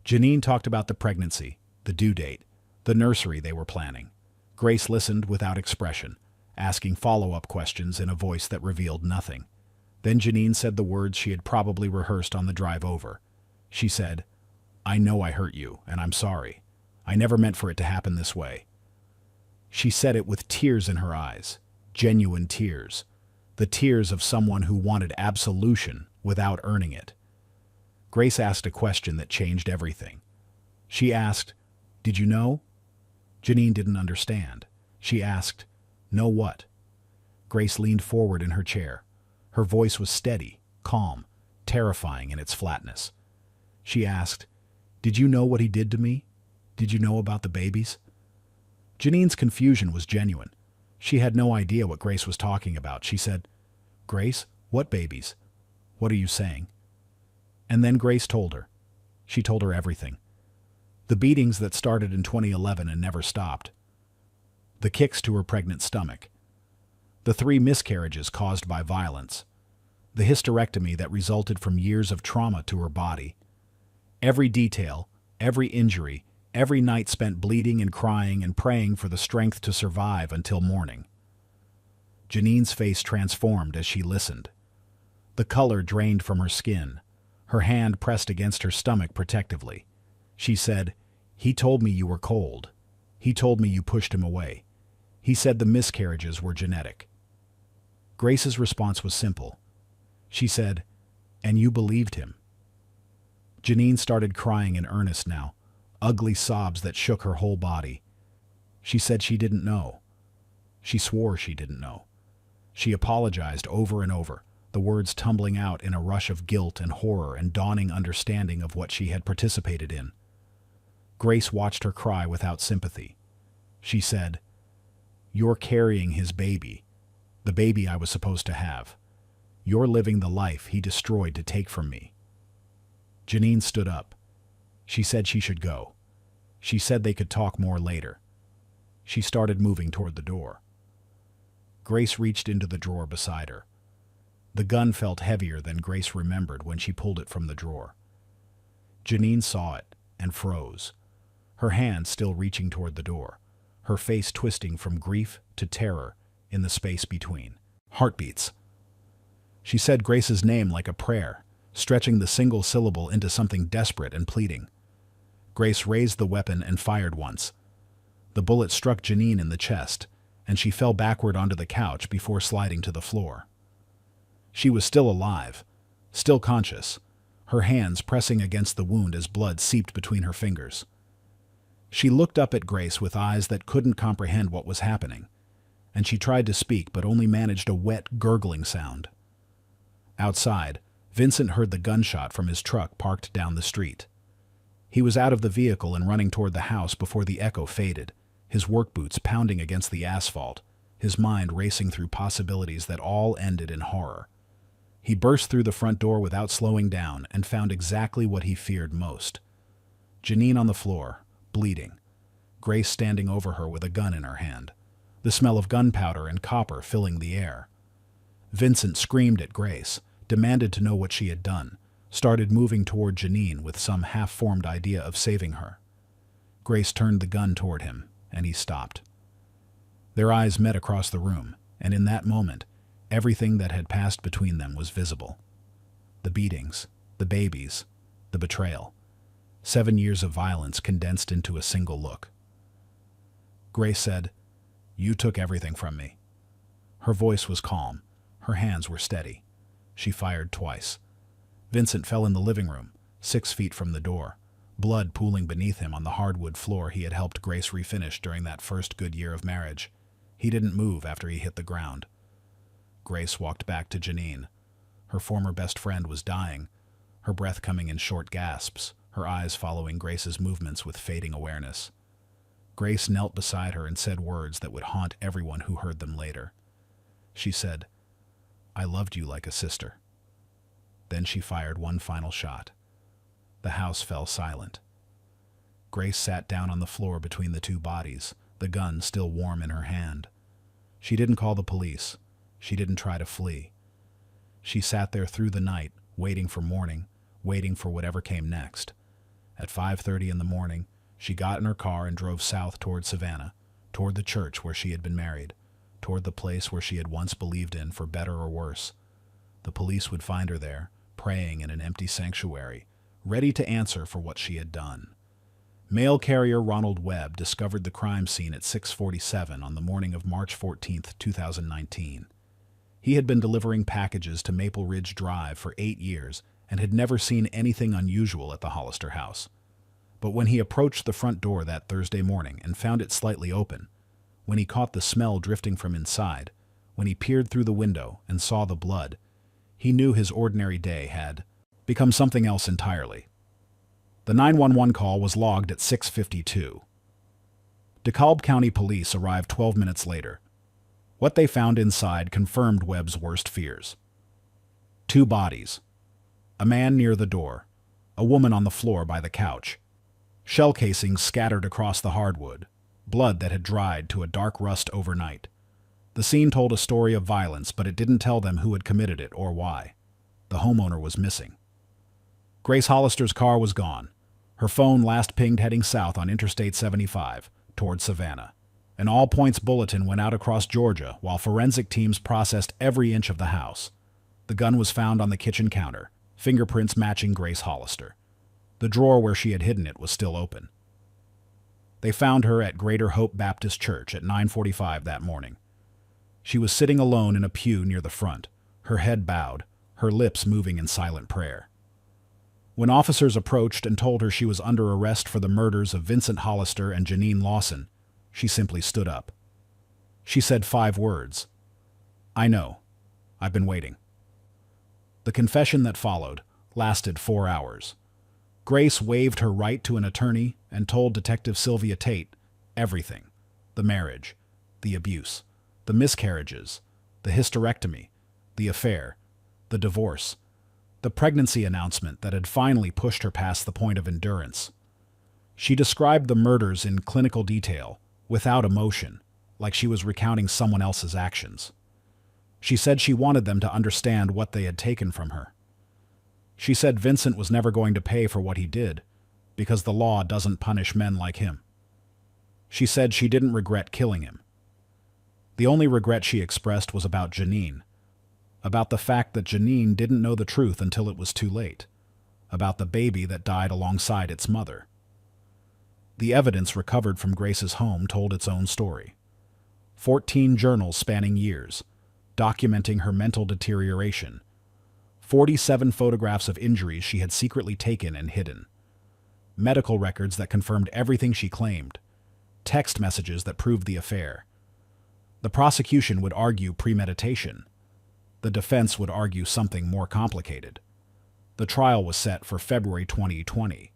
Janine talked about the pregnancy, the due date, the nursery they were planning. Grace listened without expression, asking follow-up questions in a voice that revealed nothing. Then Janine said the words she had probably rehearsed on the drive over. She said, "I know I hurt you, and I'm sorry. I never meant for it to happen this way." She said it with tears in her eyes, genuine tears, the tears of someone who wanted absolution without earning it. Grace asked a question that changed everything. She asked, "Did you know?" Janine didn't understand. She asked, "Know what?" Grace leaned forward in her chair. Her voice was steady, calm, terrifying in its flatness. She asked, "Did you know what he did to me? Did you know about the babies?" Janine's confusion was genuine. She had no idea what Grace was talking about. She said, "Grace, what babies? What are you saying?" And then Grace told her. She told her everything. The beatings that started in 2011 and never stopped. The kicks to her pregnant stomach. The 3 miscarriages caused by violence. The hysterectomy that resulted from years of trauma to her body. Every detail, every injury, every night spent bleeding and crying and praying for the strength to survive until morning. Janine's face transformed as she listened. The color drained from her skin. Her hand pressed against her stomach protectively. She said, "He told me you were cold. He told me you pushed him away. He said the miscarriages were genetic." Grace's response was simple. She said, "And you believed him?" Janine started crying in earnest now, ugly sobs that shook her whole body. She said she didn't know. She swore she didn't know. She apologized over and over, the words tumbling out in a rush of guilt and horror and dawning understanding of what she had participated in. Grace watched her cry without sympathy. She said, "You're carrying his baby, the baby I was supposed to have. You're living the life he destroyed to take from me." Janine stood up. She said she should go. She said they could talk more later. She started moving toward the door. Grace reached into the drawer beside her. The gun felt heavier than Grace remembered when she pulled it from the drawer. Janine saw it and froze, her hand still reaching toward the door, her face twisting from grief to terror in the space between. Heartbeats. She said Grace's name like a prayer, stretching the single syllable into something desperate and pleading. Grace raised the weapon and fired once. The bullet struck Janine in the chest, and she fell backward onto the couch before sliding to the floor. She was still alive, still conscious, her hands pressing against the wound as blood seeped between her fingers. She looked up at Grace with eyes that couldn't comprehend what was happening, and she tried to speak but only managed a wet, gurgling sound. Outside, Vincent heard the gunshot from his truck parked down the street. He was out of the vehicle and running toward the house before the echo faded, his work boots pounding against the asphalt, his mind racing through possibilities that all ended in horror. He burst through the front door without slowing down and found exactly what he feared most. Janine on the floor, bleeding. Grace standing over her with a gun in her hand, the smell of gunpowder and copper filling the air. Vincent screamed at Grace, demanded to know what she had done, started moving toward Janine with some half-formed idea of saving her. Grace turned the gun toward him, and he stopped. Their eyes met across the room, and in that moment, everything that had passed between them was visible. The beatings, the babies, the betrayal. 7 years of violence condensed into a single look. Grace said, "You took everything from me." Her voice was calm. Her hands were steady. She fired twice. Vincent fell in the living room, 6 feet from the door, blood pooling beneath him on the hardwood floor he had helped Grace refinish during that first good year of marriage. He didn't move after he hit the ground. Grace walked back to Janine. Her former best friend was dying, her breath coming in short gasps, her eyes following Grace's movements with fading awareness. Grace knelt beside her and said words that would haunt everyone who heard them later. She said, "I loved you like a sister." Then she fired one final shot. The house fell silent. Grace sat down on the floor between the two bodies, the gun still warm in her hand. She didn't call the police. She didn't try to flee. She sat there through the night, waiting for morning, waiting for whatever came next. At 5:30 in the morning, she got in her car and drove south toward Savannah, toward the church where she had been married, toward the place where she had once believed in for better or worse. The police would find her there, praying in an empty sanctuary, ready to answer for what she had done. Mail carrier Ronald Webb discovered the crime scene at 6:47 on the morning of March 14, 2019. He had been delivering packages to Maple Ridge Drive for 8 years and had never seen anything unusual at the Hollister house. But when he approached the front door that Thursday morning and found it slightly open, when he caught the smell drifting from inside, when he peered through the window and saw the blood, he knew his ordinary day had become something else entirely. The 911 call was logged at 6:52. DeKalb County Police arrived 12 minutes later. What they found inside confirmed Webb's worst fears. 2 bodies. A man near the door, a woman on the floor by the couch. Shell casings scattered across the hardwood, blood that had dried to a dark rust overnight. The scene told a story of violence, but it didn't tell them who had committed it or why. The homeowner was missing. Grace Hollister's car was gone. Her phone last pinged heading south on Interstate 75, toward Savannah. An all-points bulletin went out across Georgia while forensic teams processed every inch of the house. The gun was found on the kitchen counter, fingerprints matching Grace Hollister. The drawer where she had hidden it was still open. They found her at Greater Hope Baptist Church at 9:45 that morning. She was sitting alone in a pew near the front, her head bowed, her lips moving in silent prayer. When officers approached and told her she was under arrest for the murders of Vincent Hollister and Janine Lawson, she simply stood up. She said 5 words. "I know. I've been waiting." The confession that followed lasted 4 hours. Grace waived her right to an attorney and told Detective Sylvia Tate everything: the marriage, the abuse, the miscarriages, the hysterectomy, the affair, the divorce, the pregnancy announcement that had finally pushed her past the point of endurance. She described the murders in clinical detail, without emotion, like she was recounting someone else's actions. She said she wanted them to understand what they had taken from her. She said Vincent was never going to pay for what he did, because the law doesn't punish men like him. She said she didn't regret killing him. The only regret she expressed was about Janine, about the fact that Janine didn't know the truth until it was too late, about the baby that died alongside its mother. The evidence recovered from Grace's home told its own story. 14 journals spanning years, documenting her mental deterioration. 47 photographs of injuries she had secretly taken and hidden. Medical records that confirmed everything she claimed. Text messages that proved the affair. The prosecution would argue premeditation. The defense would argue something more complicated. The trial was set for February 2020.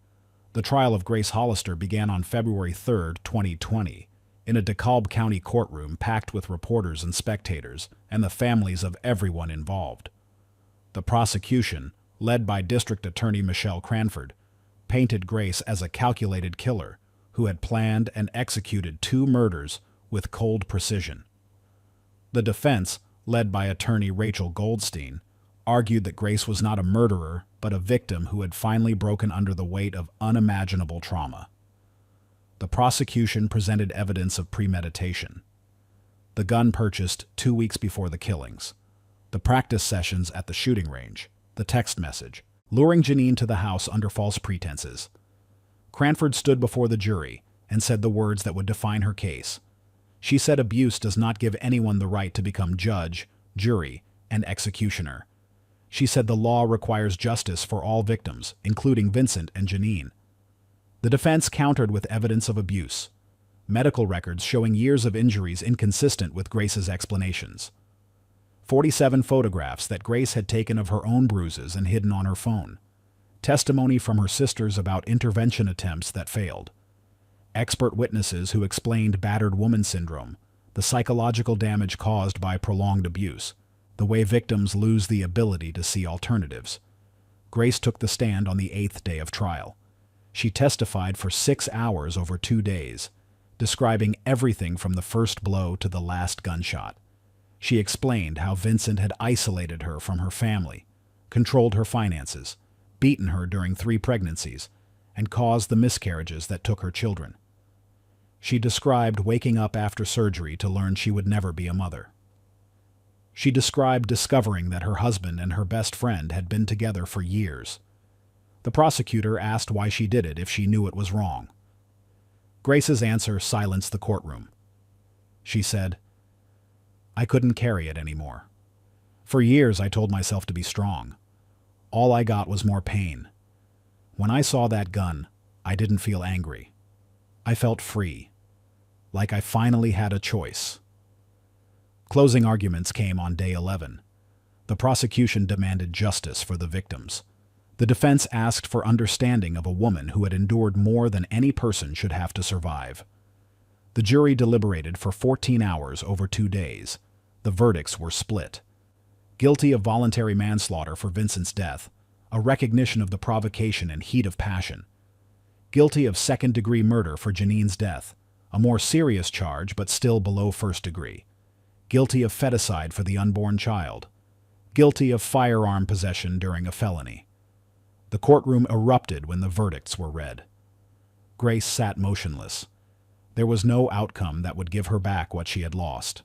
The trial of Grace Hollister began on February 3, 2020, in a DeKalb County courtroom packed with reporters and spectators and the families of everyone involved. The prosecution, led by District Attorney Michelle Cranford, painted Grace as a calculated killer who had planned and executed 2 murders with cold precision. The defense, led by attorney Rachel Goldstein, argued that Grace was not a murderer but a victim who had finally broken under the weight of unimaginable trauma. The prosecution presented evidence of premeditation. The gun purchased 2 weeks before the killings. The practice sessions at the shooting range. The text message, luring Janine to the house under false pretenses. Cranford stood before the jury and said the words that would define her case. She said abuse does not give anyone the right to become judge, jury, and executioner. She said the law requires justice for all victims, including Vincent and Janine. The defense countered with evidence of abuse, medical records showing years of injuries inconsistent with Grace's explanations. 47 photographs that Grace had taken of her own bruises and hidden on her phone. Testimony from her sisters about intervention attempts that failed. Expert witnesses who explained battered woman syndrome, the psychological damage caused by prolonged abuse, the way victims lose the ability to see alternatives. Grace took the stand on the 8th day of trial. She testified for 6 hours over 2 days, describing everything from the first blow to the last gunshot. She explained how Vincent had isolated her from her family, controlled her finances, beaten her during 3 pregnancies, and caused the miscarriages that took her children. She described waking up after surgery to learn she would never be a mother. She described discovering that her husband and her best friend had been together for years. The prosecutor asked why she did it if she knew it was wrong. Grace's answer silenced the courtroom. She said, "I couldn't carry it anymore. For years I told myself to be strong. All I got was more pain. When I saw that gun, I didn't feel angry. I felt free, like I finally had a choice." Closing arguments came on day 11. The prosecution demanded justice for the victims. The defense asked for understanding of a woman who had endured more than any person should have to survive. The jury deliberated for 14 hours over 2 days. The verdicts were split. Guilty of voluntary manslaughter for Vincent's death, a recognition of the provocation and heat of passion. Guilty of second-degree murder for Janine's death, a more serious charge but still below first degree. Guilty of feticide for the unborn child. Guilty of firearm possession during a felony. The courtroom erupted when the verdicts were read. Grace sat motionless. There was no outcome that would give her back what she had lost.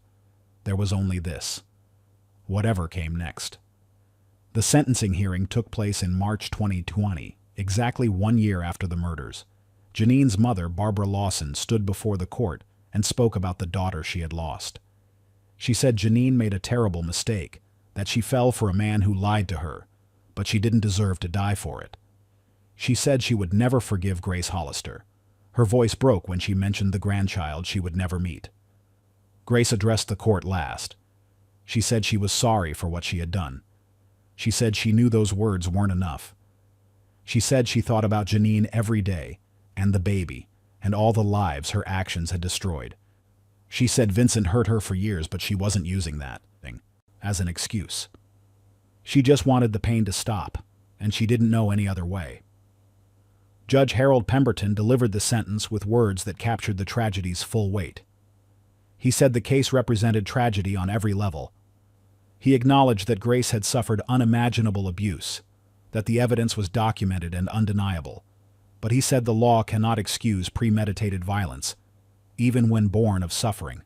There was only this. Whatever came next. The sentencing hearing took place in March 2020, exactly 1 year after the murders. Janine's mother, Barbara Lawson, stood before the court and spoke about the daughter she had lost. She said Janine made a terrible mistake, that she fell for a man who lied to her, but she didn't deserve to die for it. She said she would never forgive Grace Hollister. Her voice broke when she mentioned the grandchild she would never meet. Grace addressed the court last. She said she was sorry for what she had done. She said she knew those words weren't enough. She said she thought about Janine every day, and the baby, and all the lives her actions had destroyed. She said Vincent hurt her for years, but she wasn't using that thing as an excuse. She just wanted the pain to stop, and she didn't know any other way. Judge Harold Pemberton delivered the sentence with words that captured the tragedy's full weight. He said the case represented tragedy on every level. He acknowledged that Grace had suffered unimaginable abuse, that the evidence was documented and undeniable, but he said the law cannot excuse premeditated violence, even when born of suffering.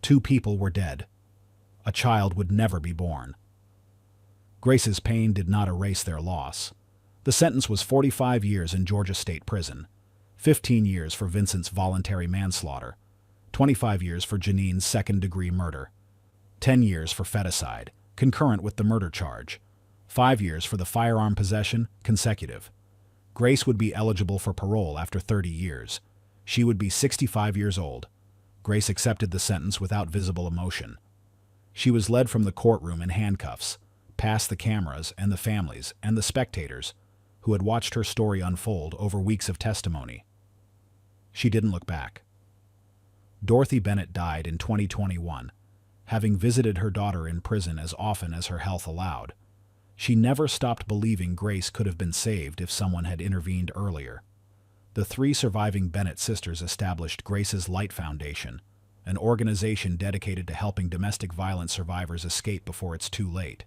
2 people were dead. A child would never be born. Grace's pain did not erase their loss. The sentence was 45 years in Georgia State Prison, 15 years for Vincent's voluntary manslaughter, 25 years for Janine's second-degree murder, 10 years for feticide, concurrent with the murder charge, 5 years for the firearm possession, consecutive. Grace would be eligible for parole after 30 years. She would be 65 years old. Grace accepted the sentence without visible emotion. She was led from the courtroom in handcuffs, past the cameras and the families and the spectators who had watched her story unfold over weeks of testimony. She didn't look back. Dorothy Bennett died in 2021, having visited her daughter in prison as often as her health allowed. She never stopped believing Grace could have been saved if someone had intervened earlier. The 3 surviving Bennett sisters established Grace's Light Foundation, an organization dedicated to helping domestic violence survivors escape before it's too late.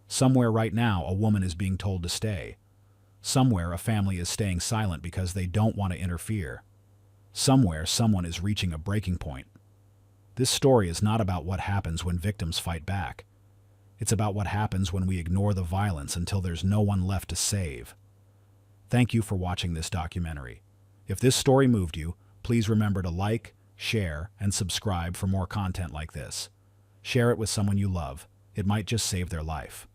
Somewhere right now, a woman is being told to stay. Somewhere, a family is staying silent because they don't want to interfere. Somewhere, someone is reaching a breaking point. This story is not about what happens when victims fight back. It's about what happens when we ignore the violence until there's no one left to save. Thank you for watching this documentary. If this story moved you, please remember to like, share, and subscribe for more content like this. Share it with someone you love. It might just save their life.